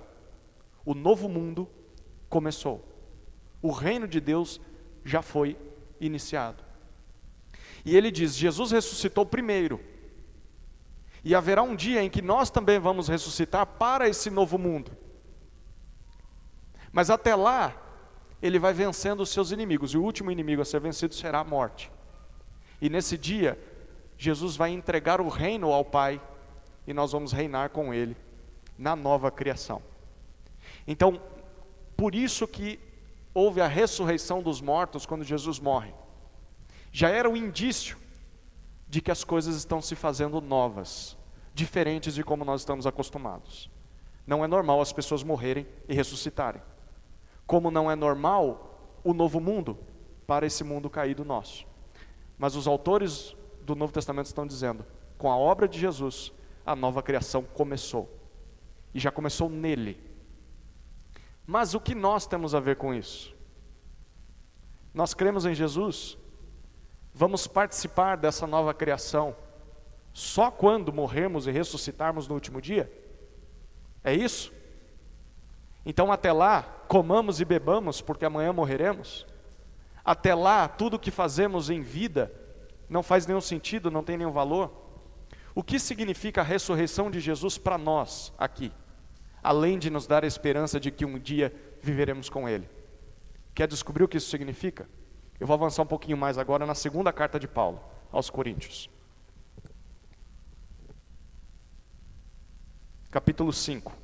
O novo mundo começou. O reino de Deus já foi iniciado. E ele diz: Jesus ressuscitou primeiro. E haverá um dia em que nós também vamos ressuscitar para esse novo mundo. Mas até lá, ele vai vencendo os seus inimigos. E o último inimigo a ser vencido será a morte. E nesse dia, Jesus vai entregar o reino ao Pai. E nós vamos reinar com Ele na nova criação. Então, por isso que houve a ressurreição dos mortos quando Jesus morre. Já era um indício de que as coisas estão se fazendo novas, diferentes de como nós estamos acostumados. Não é normal as pessoas morrerem e ressuscitarem. Como não é normal o novo mundo para esse mundo caído nosso. Mas os autores do Novo Testamento estão dizendo: com a obra de Jesus, a nova criação começou. E já começou nele. Mas o que nós temos a ver com isso? Nós cremos em Jesus, vamos participar dessa nova criação só quando morrermos e ressuscitarmos no último dia? É isso? Então até lá, comamos e bebamos, porque amanhã morreremos? Até lá, tudo que fazemos em vida não faz nenhum sentido, não tem nenhum valor? O que significa a ressurreição de Jesus para nós aqui? além de nos dar a esperança de que um dia viveremos com Ele. Quer descobrir o que isso significa? Eu vou avançar um pouquinho mais agora na segunda carta de Paulo aos Coríntios. Capítulo 5.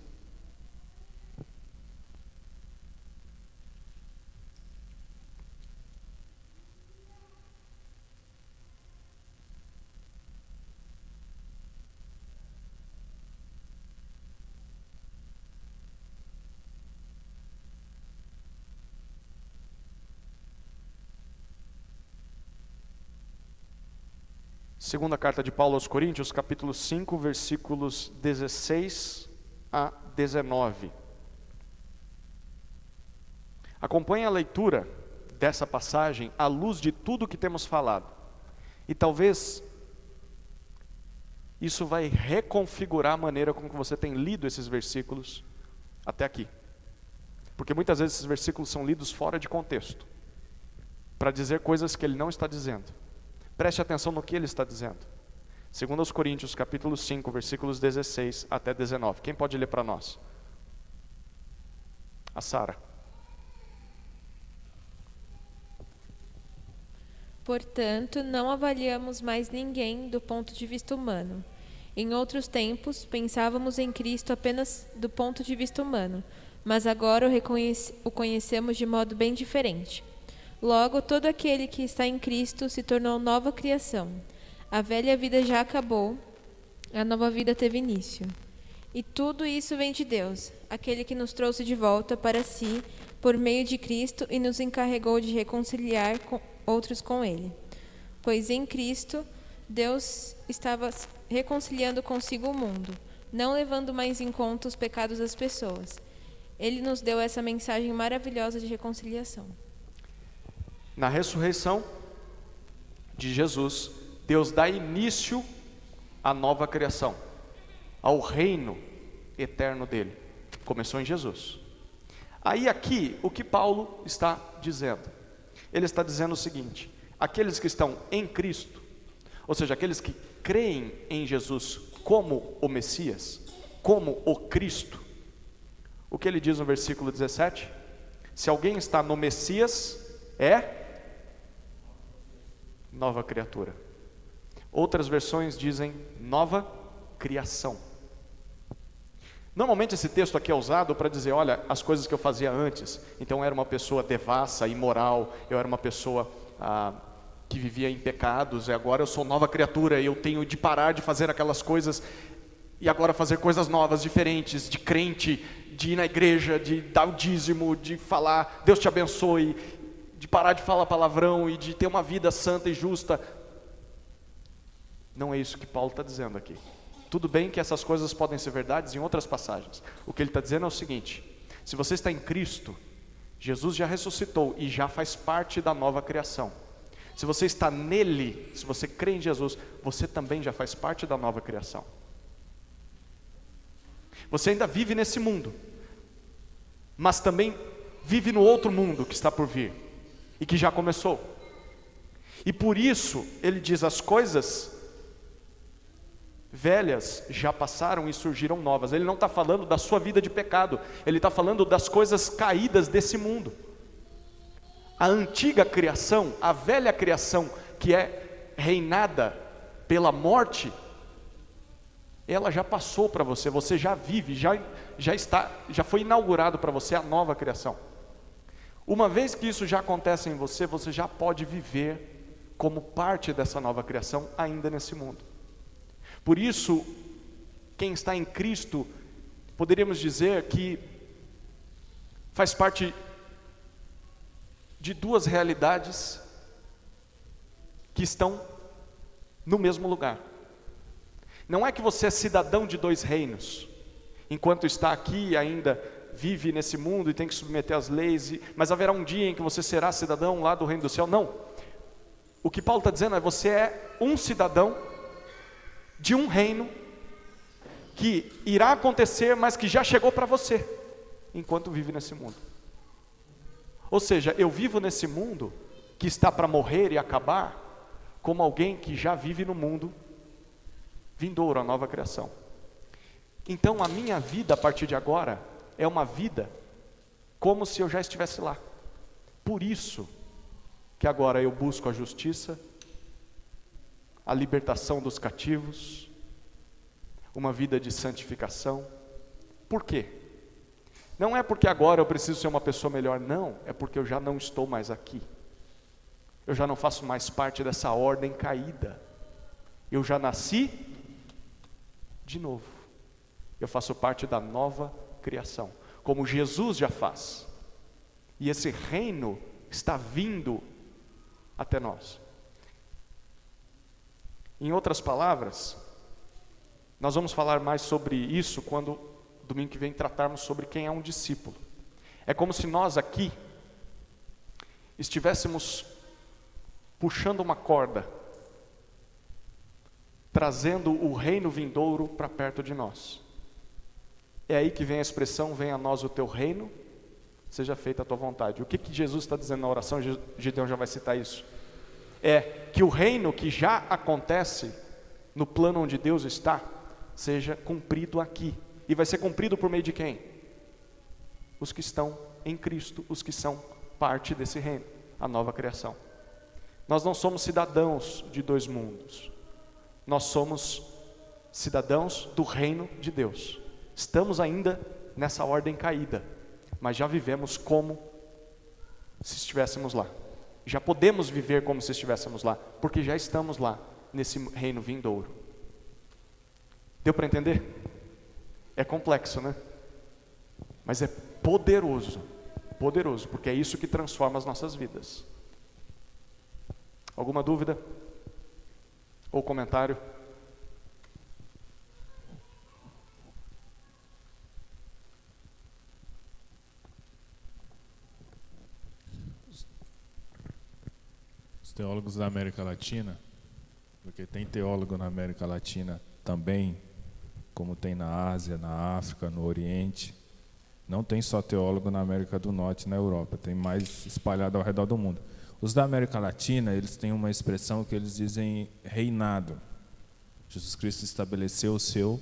Segunda carta de Paulo aos Coríntios, capítulo 5, versículos 16 a 19. Acompanhe a leitura dessa passagem à luz de tudo que temos falado. E talvez isso vai reconfigurar a maneira como você tem lido esses versículos até aqui. Porque muitas vezes esses versículos são lidos fora de contexto, para dizer coisas que ele não está dizendo. Preste atenção no que ele está dizendo. 2 Coríntios, capítulo 5, versículos 16 até 19. Quem pode ler para nós? A Sara. Portanto, não avaliamos mais ninguém do ponto de vista humano. Em outros tempos, pensávamos em Cristo apenas do ponto de vista humano, mas agora o conhecemos de modo bem diferente. Logo, todo aquele que está em Cristo se tornou nova criação. A velha vida já acabou, a nova vida teve início. E tudo isso vem de Deus, aquele que nos trouxe de volta para si, por meio de Cristo, e nos encarregou de reconciliar outros com Ele. Pois em Cristo, Deus estava reconciliando consigo o mundo, não levando mais em conta os pecados das pessoas. Ele nos deu essa mensagem maravilhosa de reconciliação. Na ressurreição de Jesus, Deus dá início à nova criação, ao reino eterno dele. Começou em Jesus. Aí aqui, o que Paulo está dizendo? Ele está dizendo o seguinte: aqueles que estão em Cristo, ou seja, aqueles que creem em Jesus como o Messias, como o Cristo. O que ele diz no versículo 17? Se alguém está no Messias, é nova criatura. Outras versões dizem nova criação. Normalmente esse texto aqui é usado para dizer, olha, as coisas que eu fazia antes. Então eu era uma pessoa devassa, imoral, eu era uma pessoa que vivia em pecados, e agora eu sou nova criatura, e eu tenho de parar de fazer aquelas coisas, e agora fazer coisas novas, diferentes, de crente, de ir na igreja, de dar o dízimo, de falar, Deus te abençoe, de parar de falar palavrão e de ter uma vida santa e justa. Não é isso que Paulo está dizendo aqui. Tudo bem que essas coisas podem ser verdades em outras passagens. O que ele está dizendo é o seguinte: se você está em Cristo, Jesus já ressuscitou e já faz parte da nova criação. Se você está nele, se você crê em Jesus, você também já faz parte da nova criação. Você ainda vive nesse mundo, mas também vive no outro mundo que está por vir e que já começou. E por isso ele diz, as coisas velhas já passaram e surgiram novas. Ele não está falando da sua vida de pecado, ele está falando das coisas caídas desse mundo. A antiga criação, a velha criação, que é reinada pela morte, ela já passou para você, você já vive, já foi inaugurado para você a nova criação. Uma vez que isso já acontece em você, você já pode viver como parte dessa nova criação ainda nesse mundo. Por isso, quem está em Cristo, poderíamos dizer que faz parte de duas realidades que estão no mesmo lugar. Não é que você é cidadão de dois reinos, enquanto está aqui ainda vive nesse mundo e tem que submeter às leis, mas haverá um dia em que você será cidadão lá do reino do céu. Não. O que Paulo está dizendo é, você é um cidadão de um reino que irá acontecer, mas que já chegou para você, enquanto vive nesse mundo. Ou seja, eu vivo nesse mundo que está para morrer e acabar, como alguém que já vive no mundo vindouro, a nova criação. Então a minha vida a partir de agora é uma vida como se eu já estivesse lá. Por isso que agora eu busco a justiça, a libertação dos cativos, uma vida de santificação. Por quê? Não é porque agora eu preciso ser uma pessoa melhor, não, é porque eu já não estou mais aqui. Eu já não faço mais parte dessa ordem caída. Eu já nasci de novo. Eu faço parte da nova criação, como Jesus já faz. E esse reino está vindo até nós. Em outras palavras, nós vamos falar mais sobre isso quando domingo que vem tratarmos sobre quem é um discípulo. É como se nós aqui estivéssemos puxando uma corda, trazendo o reino vindouro para perto de nós. É aí que vem a expressão: venha a nós o teu reino, seja feita a tua vontade. O que Jesus está dizendo na oração? Gideão já vai citar isso. É que o reino que já acontece no plano onde Deus está, seja cumprido aqui. E vai ser cumprido por meio de quem? Os que estão em Cristo, os que são parte desse reino, a nova criação. Nós não somos cidadãos de dois mundos. Nós somos cidadãos do reino de Deus. Estamos ainda nessa ordem caída, mas já vivemos como se estivéssemos lá. Já podemos viver como se estivéssemos lá, porque já estamos lá, nesse reino vindouro. Deu para entender? É complexo, né? Mas é poderoso, poderoso, porque é isso que transforma as nossas vidas. Alguma dúvida? Ou comentário? Os teólogos da América Latina, porque tem teólogo na América Latina também, como tem na Ásia, na África, no Oriente. Não tem só teólogo na América do Norte e na Europa, tem mais espalhado ao redor do mundo. Os da América Latina, eles têm uma expressão que eles dizem reinado. Jesus Cristo estabeleceu o seu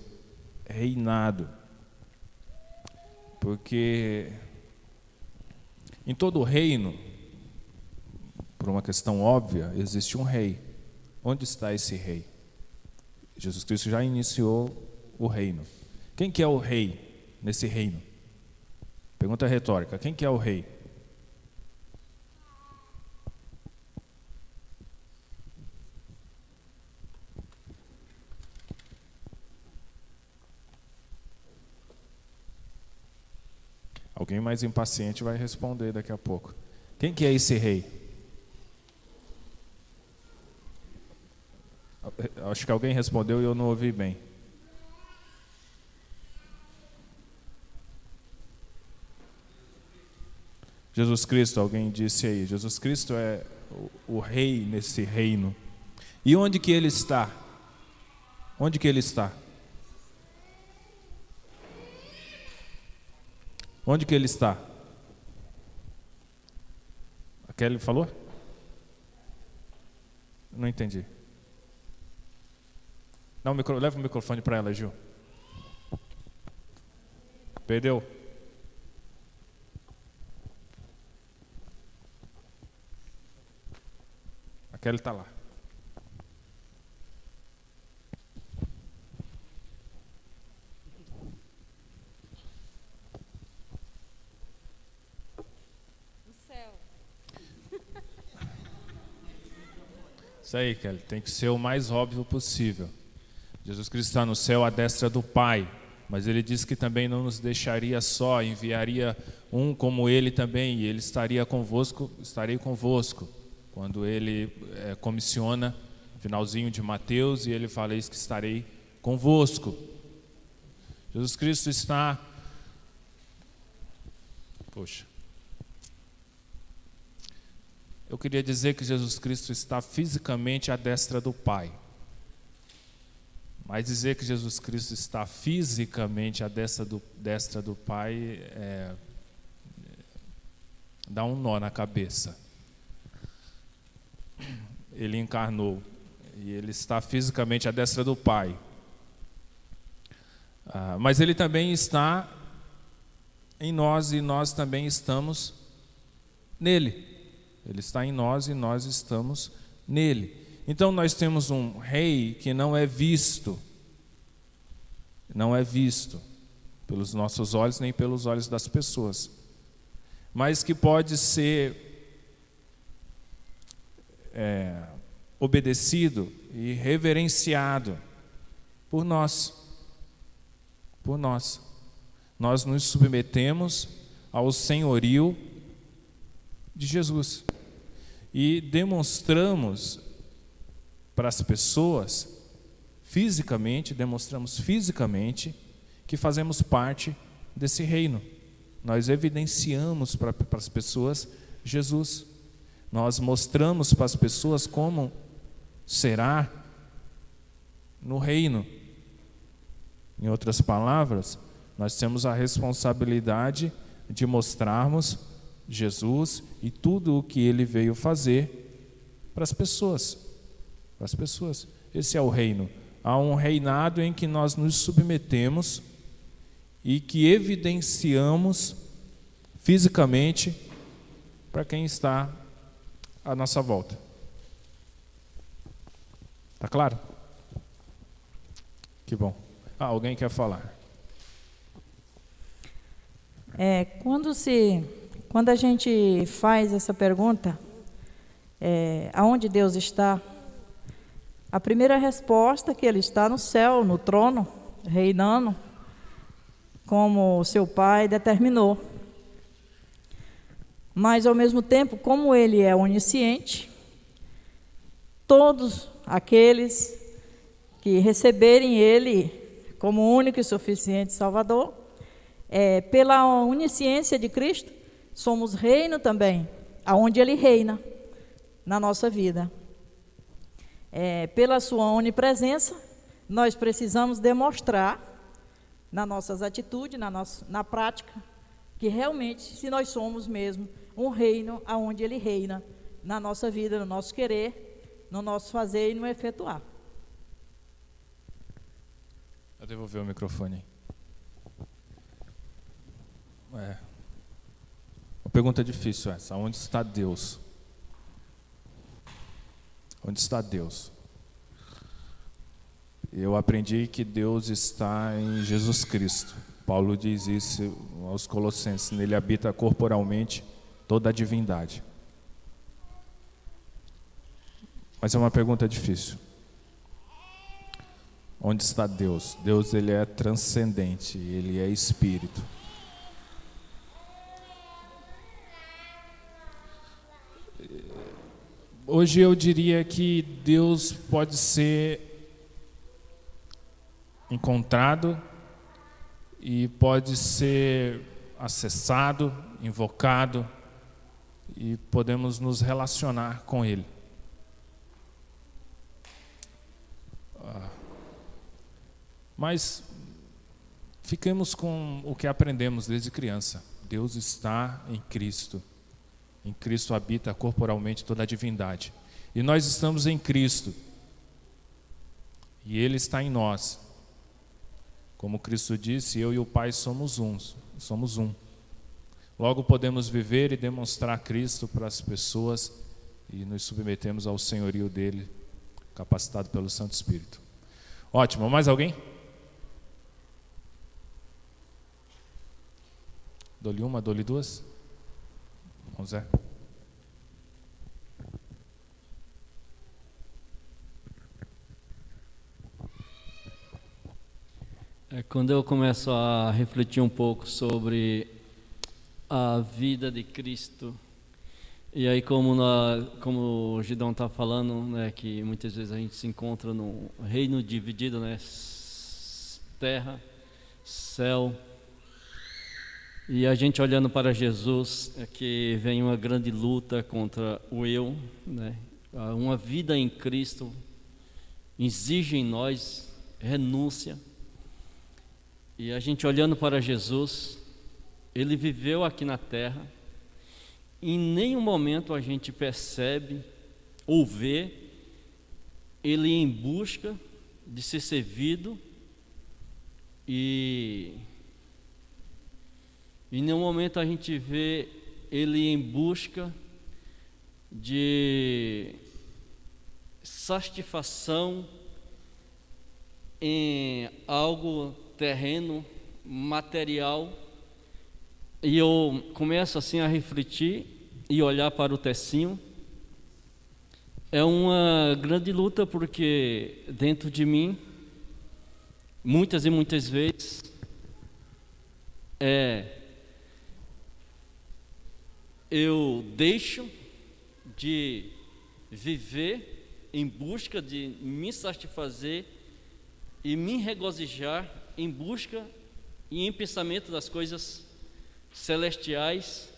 reinado. Porque em todo reino, por uma questão óbvia, existe um rei. Onde está esse rei? Jesus Cristo já iniciou o reino. Quem que é o rei nesse reino? Pergunta retórica: quem que é o rei? Alguém mais impaciente vai responder daqui a pouco. Quem que é esse rei? Acho que alguém respondeu e eu não ouvi bem. Jesus Cristo, alguém disse aí. Jesus Cristo é o rei nesse reino. E onde que ele está? Onde que ele está? Onde que ele está? A Kelly falou? Não entendi. Não, leva o microfone para ela, Gil. Perdeu? A Kelly está lá. Isso aí, Kelly, tem que ser o mais óbvio possível. Jesus Cristo está no céu à destra do Pai, mas Ele disse que também não nos deixaria só, enviaria um como Ele também, e Ele estaria convosco, estarei convosco. Quando Ele comissiona, finalzinho de Mateus, e Ele fala: eis que estarei convosco. Jesus Cristo está... Poxa. Eu queria dizer que Jesus Cristo está fisicamente à destra do Pai. Mas dizer que Jesus Cristo está fisicamente à destra do Pai dá um nó na cabeça. Ele encarnou e Ele está fisicamente à destra do Pai. Mas Ele também está em nós e nós também estamos nele. Ele está em nós e nós estamos nele. Então nós temos um rei que não é visto pelos nossos olhos nem pelos olhos das pessoas, mas que pode ser obedecido e reverenciado por nós. Nós nos submetemos ao senhorio de Jesus e demonstramos para as pessoas demonstramos fisicamente que fazemos parte desse reino. Nós evidenciamos para as pessoas Jesus. Nós mostramos para as pessoas como será no reino. Em outras palavras, nós temos a responsabilidade de mostrarmos Jesus e tudo o que Ele veio fazer para as pessoas. Esse é o reino. Há um reinado em que nós nos submetemos e que evidenciamos fisicamente para quem está à nossa volta. Tá claro? Que bom. Alguém quer falar? Quando a gente faz essa pergunta, aonde Deus está? A primeira resposta é que Ele está no céu, no trono, reinando, como seu Pai determinou. Mas, ao mesmo tempo, como Ele é onisciente, todos aqueles que receberem Ele como único e suficiente Salvador, pela onisciência de Cristo, somos reino também, aonde Ele reina na nossa vida. Pela sua onipresença, nós precisamos demonstrar nas nossas atitudes, na prática, que realmente, se nós somos mesmo um reino aonde Ele reina na nossa vida, no nosso querer, no nosso fazer e no efetuar. Vou devolver o microfone. Uma pergunta difícil essa. Onde está Deus? Onde está Deus? Eu aprendi que Deus está em Jesus Cristo. Paulo diz isso aos Colossenses. Nele habita corporalmente toda a divindade. Mas é uma pergunta difícil. Onde está Deus? Deus, Ele é transcendente, Ele é Espírito. Hoje eu diria que Deus pode ser encontrado e pode ser acessado, invocado e podemos nos relacionar com Ele. Mas fiquemos com o que aprendemos desde criança. Deus está em Cristo. Em Cristo habita corporalmente toda a divindade. E nós estamos em Cristo. E Ele está em nós. Como Cristo disse, eu e o Pai somos um. Logo podemos viver e demonstrar Cristo para as pessoas e nos submetemos ao senhorio dele, capacitado pelo Santo Espírito. Ótimo, mais alguém? Dou-lhe uma, dou-lhe duas? Vamos ver. Quando eu começo a refletir um pouco sobre a vida de Cristo, e aí como o Gidão está falando, né, que muitas vezes a gente se encontra num reino dividido, né, terra, céu, e a gente olhando para Jesus, que vem uma grande luta contra o eu, né? Uma vida em Cristo exige em nós renúncia. E a gente olhando para Jesus, Ele viveu aqui na terra, em nenhum momento a gente percebe ou vê Ele em busca de ser servido E em nenhum momento a gente vê ele em busca de satisfação em algo terreno, material. E eu começo assim a refletir e olhar para o Tecinho. É uma grande luta, porque dentro de mim, muitas e muitas vezes, eu deixo de viver em busca de me satisfazer e me regozijar em busca e em pensamento das coisas celestiais,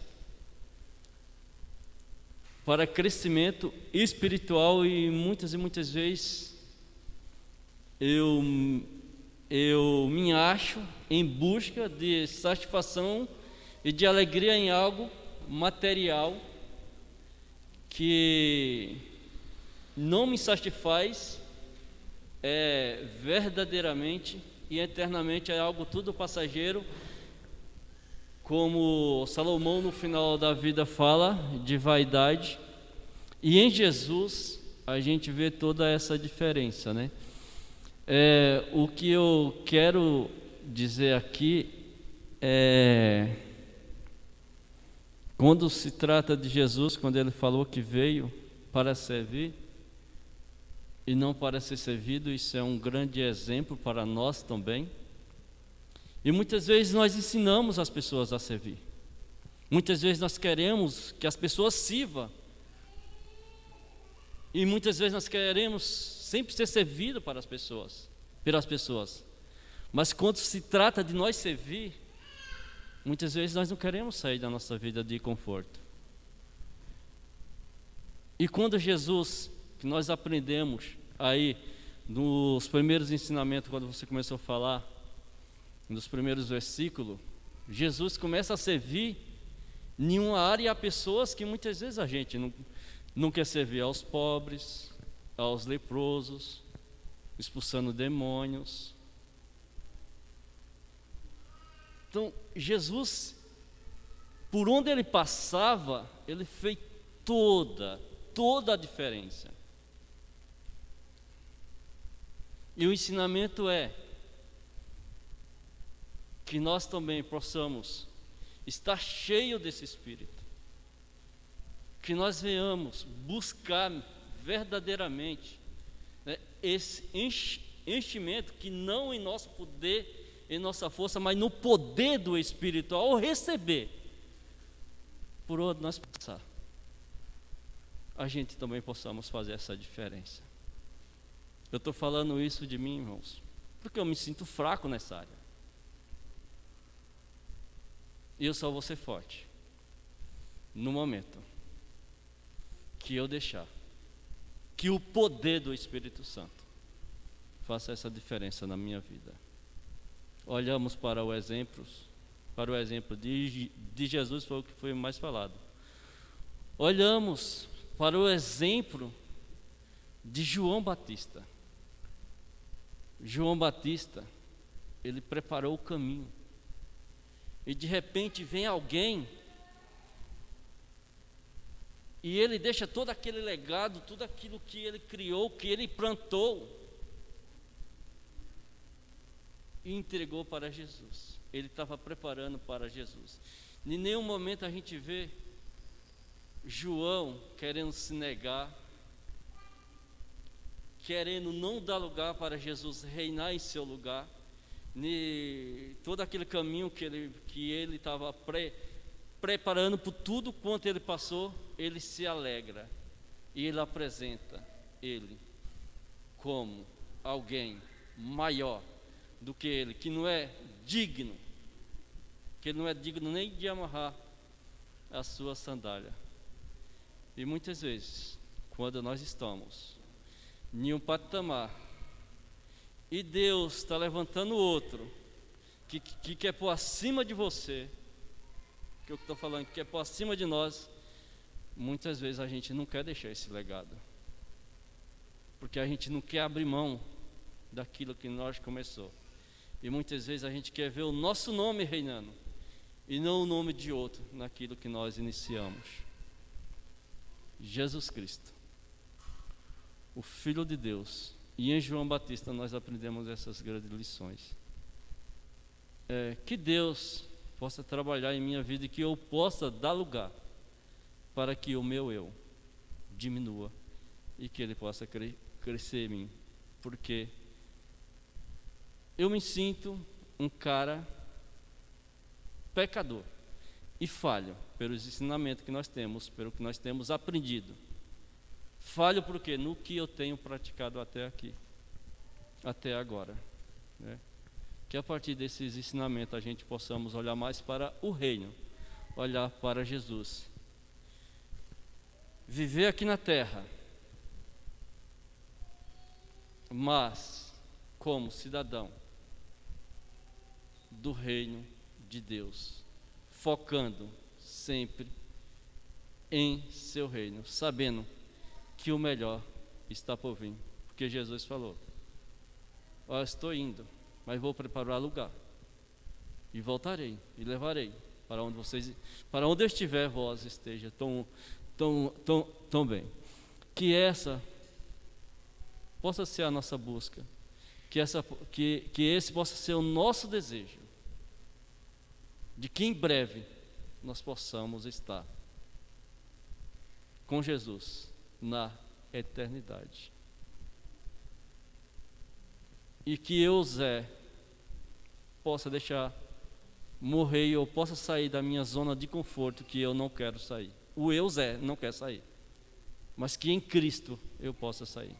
para crescimento espiritual. E muitas vezes eu me acho em busca de satisfação e de alegria em algo material que não me satisfaz verdadeiramente e eternamente. É algo tudo passageiro, como Salomão no final da vida fala de vaidade. E em Jesus a gente vê toda essa diferença, né? O que eu quero dizer aqui é, quando se trata de Jesus, quando ele falou que veio para servir e não para ser servido, isso é um grande exemplo para nós também. E muitas vezes nós ensinamos as pessoas a servir. Muitas vezes nós queremos que as pessoas sirvam. E muitas vezes nós queremos sempre ser servido pelas pessoas. Mas quando se trata de nós servir, muitas vezes nós não queremos sair da nossa vida de conforto. E quando Jesus, que nós aprendemos aí nos primeiros ensinamentos, quando você começou a falar, nos primeiros versículos, Jesus começa a servir em uma área, e há pessoas que muitas vezes a gente não quer servir: aos pobres, aos leprosos, expulsando demônios. Então, Jesus, por onde ele passava, ele fez toda a diferença. E o ensinamento é que nós também possamos estar cheios desse Espírito, que nós venhamos buscar verdadeiramente, né, esse enchimento, que não em nosso poder, em nossa força, mas no poder do Espírito, ao receber, por onde nós passar, a gente também possamos fazer essa diferença. Eu estou falando isso de mim, irmãos, porque eu me sinto fraco nessa área. E eu só vou ser forte no momento que eu deixar que o poder do Espírito Santo faça essa diferença na minha vida. Olhamos para o exemplo de Jesus, foi o que foi mais falado. Olhamos para o exemplo de João Batista. João Batista, ele preparou o caminho. E de repente vem alguém e ele deixa todo aquele legado, tudo aquilo que ele criou, que ele plantou, e entregou para Jesus. Ele estava preparando para Jesus. Em nenhum momento a gente vê João querendo se negar, querendo não dar lugar para Jesus reinar em seu lugar. Todo aquele caminho que ele estava preparando por tudo quanto ele passou, ele se alegra e ele apresenta ele como alguém maior do que ele, que não é digno nem de amarrar a sua sandália. E muitas vezes, quando nós estamos em um patamar e Deus está levantando outro que quer pôr acima de você, que eu estou falando, que quer pôr acima de nós, muitas vezes a gente não quer deixar esse legado, porque a gente não quer abrir mão daquilo que nós começou. E muitas vezes a gente quer ver o nosso nome reinando e não o nome de outro naquilo que nós iniciamos. Jesus Cristo, o Filho de Deus. E em João Batista nós aprendemos essas grandes lições. Que Deus possa trabalhar em minha vida e que eu possa dar lugar para que o meu eu diminua e que ele possa crescer em mim. Porque eu me sinto um cara pecador e falho pelos ensinamentos que nós temos, pelo que nós temos aprendido. Falho porque no que eu tenho praticado até aqui, até agora, né? Que a partir desses ensinamentos a gente possamos olhar mais para o reino, olhar para Jesus. Viver aqui na terra, mas como cidadão do reino de Deus, focando sempre em seu reino, sabendo que o melhor está por vir, porque Jesus falou: eu estou indo, mas vou preparar lugar e voltarei e levarei para onde eu estiver, vós esteja tão bem. Que essa possa ser a nossa busca, que esse possa ser o nosso desejo, de que em breve nós possamos estar com Jesus na eternidade. E que eu, Zé, possa deixar morrer e eu possa sair da minha zona de conforto, que eu não quero sair. O eu, Zé, não quer sair, mas que em Cristo eu possa sair.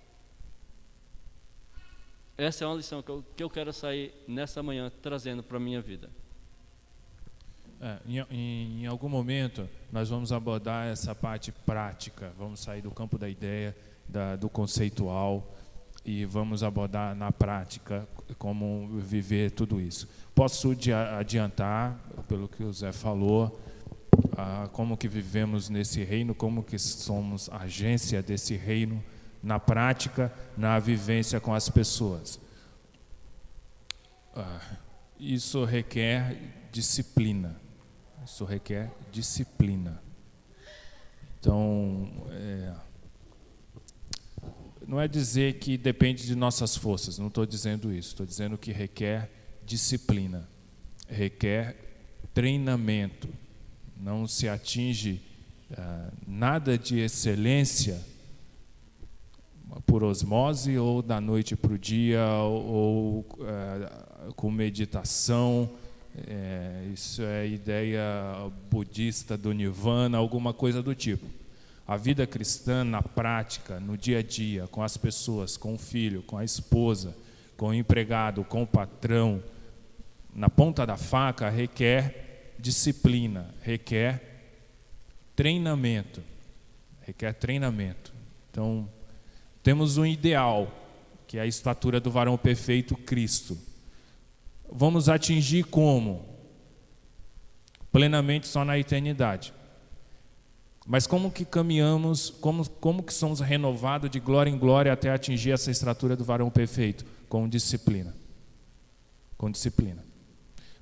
Essa é uma lição que eu quero sair nessa manhã trazendo para a minha vida. Em algum momento nós vamos abordar essa parte prática, vamos sair do campo da ideia, do conceitual, e vamos abordar na prática como viver tudo isso. Posso adiantar, pelo que o Zé falou, como que vivemos nesse reino, como que somos agência desse reino na prática, na vivência com as pessoas. Isso requer disciplina. Isso requer disciplina. Então, não é dizer que depende de nossas forças, não estou dizendo isso, estou dizendo que requer disciplina, requer treinamento. Não se atinge nada de excelência por osmose ou da noite para o dia ou com meditação. Isso é ideia budista do nirvana, alguma coisa do tipo. A vida cristã na prática, no dia a dia, com as pessoas, com o filho, com a esposa, com o empregado, com o patrão, na ponta da faca, requer disciplina, requer treinamento. Então, temos um ideal, que é a estatura do varão perfeito, Cristo. Vamos atingir como? Plenamente só na eternidade. Mas como que caminhamos, como que somos renovados de glória em glória até atingir essa estatura do varão perfeito? Com disciplina. Com disciplina.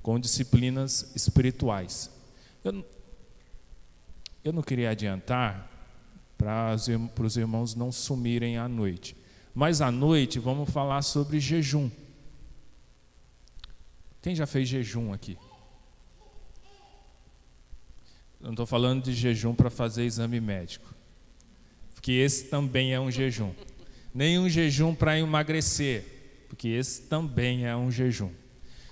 Com disciplinas espirituais. Eu não queria adiantar para os irmãos não sumirem à noite. Mas à noite vamos falar sobre jejum. Quem já fez jejum aqui? Eu não estou falando de jejum para fazer exame médico, porque esse também é um jejum. Nem um jejum para emagrecer, porque esse também é um jejum.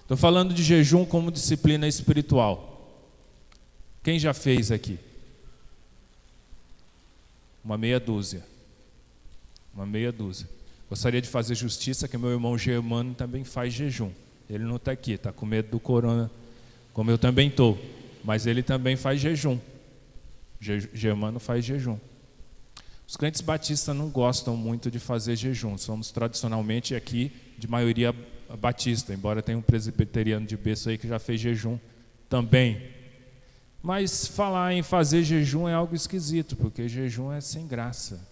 Estou falando de jejum como disciplina espiritual. Quem já fez aqui? Uma meia dúzia. Gostaria de fazer justiça que meu irmão Germano também faz jejum. Ele não está aqui, está com medo do corona, como eu também estou. Mas ele também faz jejum. Germano faz jejum. Os crentes batistas não gostam muito de fazer jejum. Somos tradicionalmente aqui de maioria batista, embora tenha um presbiteriano de berço aí que já fez jejum também. Mas falar em fazer jejum é algo esquisito, porque jejum é sem graça.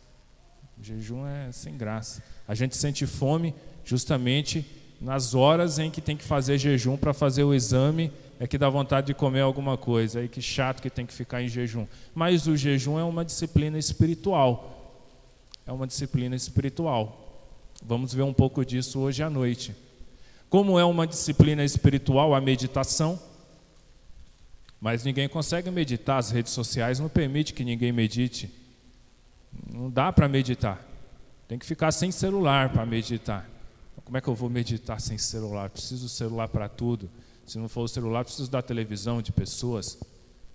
Jejum é sem graça. A gente sente fome justamente Nas horas em que tem que fazer jejum para fazer o exame, é que dá vontade de comer alguma coisa. Aí que chato que tem que ficar em jejum. Mas o jejum é uma disciplina espiritual. É uma disciplina espiritual. Vamos ver um pouco disso hoje à noite. Como é uma disciplina espiritual, a meditação. Mas ninguém consegue meditar. As redes sociais não permitem que ninguém medite. Não dá para meditar. Tem que ficar sem celular para meditar. Como é que eu vou meditar sem celular? Preciso do celular para tudo. Se não for o celular, preciso da televisão, de pessoas.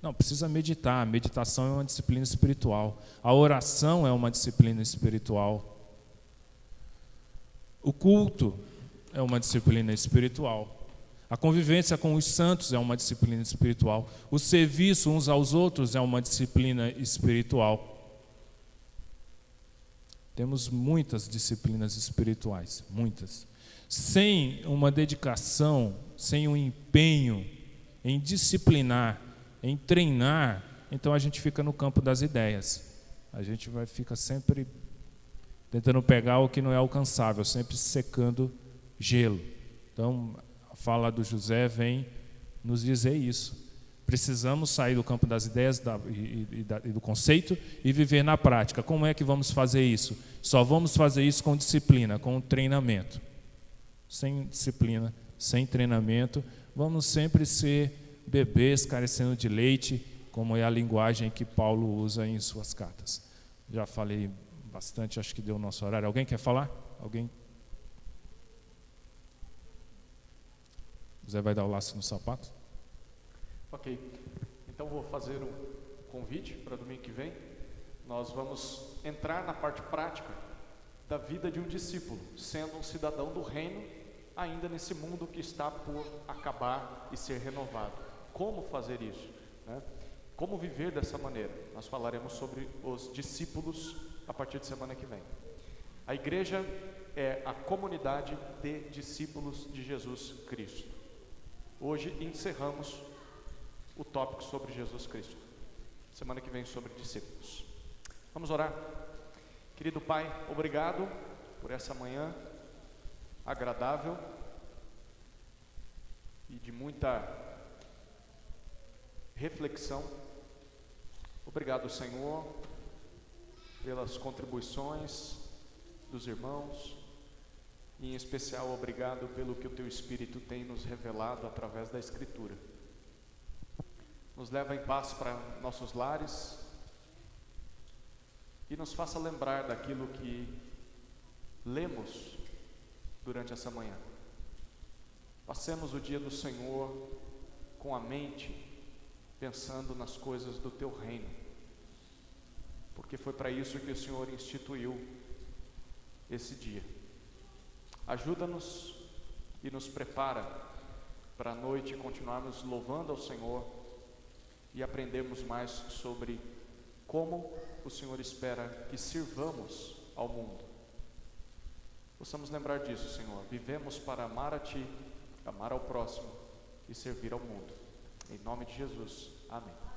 Não, precisa meditar. A meditação é uma disciplina espiritual. A oração é uma disciplina espiritual. O culto é uma disciplina espiritual. A convivência com os santos é uma disciplina espiritual. O serviço uns aos outros é uma disciplina espiritual. Temos muitas disciplinas espirituais, muitas. Sem uma dedicação, sem um empenho em disciplinar, em treinar, então a gente fica no campo das ideias. A gente fica sempre tentando pegar o que não é alcançável, sempre secando gelo. Então, a fala do José vem nos dizer isso. Precisamos sair do campo das ideias e do conceito e viver na prática. Como é que vamos fazer isso? Só vamos fazer isso com disciplina, com treinamento. Sem disciplina, sem treinamento, vamos sempre ser bebês carecendo de leite, como é a linguagem que Paulo usa em suas cartas. Já falei bastante, acho que deu o nosso horário. Alguém quer falar? Alguém? José vai dar o laço no sapato? Ok, então vou fazer um convite para domingo que vem. Nós vamos entrar na parte prática da vida de um discípulo, sendo um cidadão do reino, ainda nesse mundo que está por acabar e ser renovado. Como fazer isso, né? Como viver dessa maneira? Nós falaremos sobre os discípulos a partir de semana que vem. A igreja é a comunidade de discípulos de Jesus Cristo. Hoje encerramos o tópico sobre Jesus Cristo. Semana que vem sobre discípulos. Vamos orar. Querido Pai, obrigado por essa manhã agradável e de muita reflexão. Obrigado, Senhor, pelas contribuições dos irmãos e, em especial, obrigado pelo que o Teu Espírito tem nos revelado através da Escritura. Nos leva em paz para nossos lares e nos faça lembrar daquilo que lemos durante essa manhã. Passemos o dia do Senhor com a mente pensando nas coisas do Teu reino, porque foi para isso que o Senhor instituiu esse dia. Ajuda-nos e nos prepara para a noite continuarmos louvando ao Senhor e aprendermos mais sobre como o Senhor espera que sirvamos ao mundo. Possamos lembrar disso, Senhor. Vivemos para amar a Ti, amar ao próximo e servir ao mundo. Em nome de Jesus. Amém.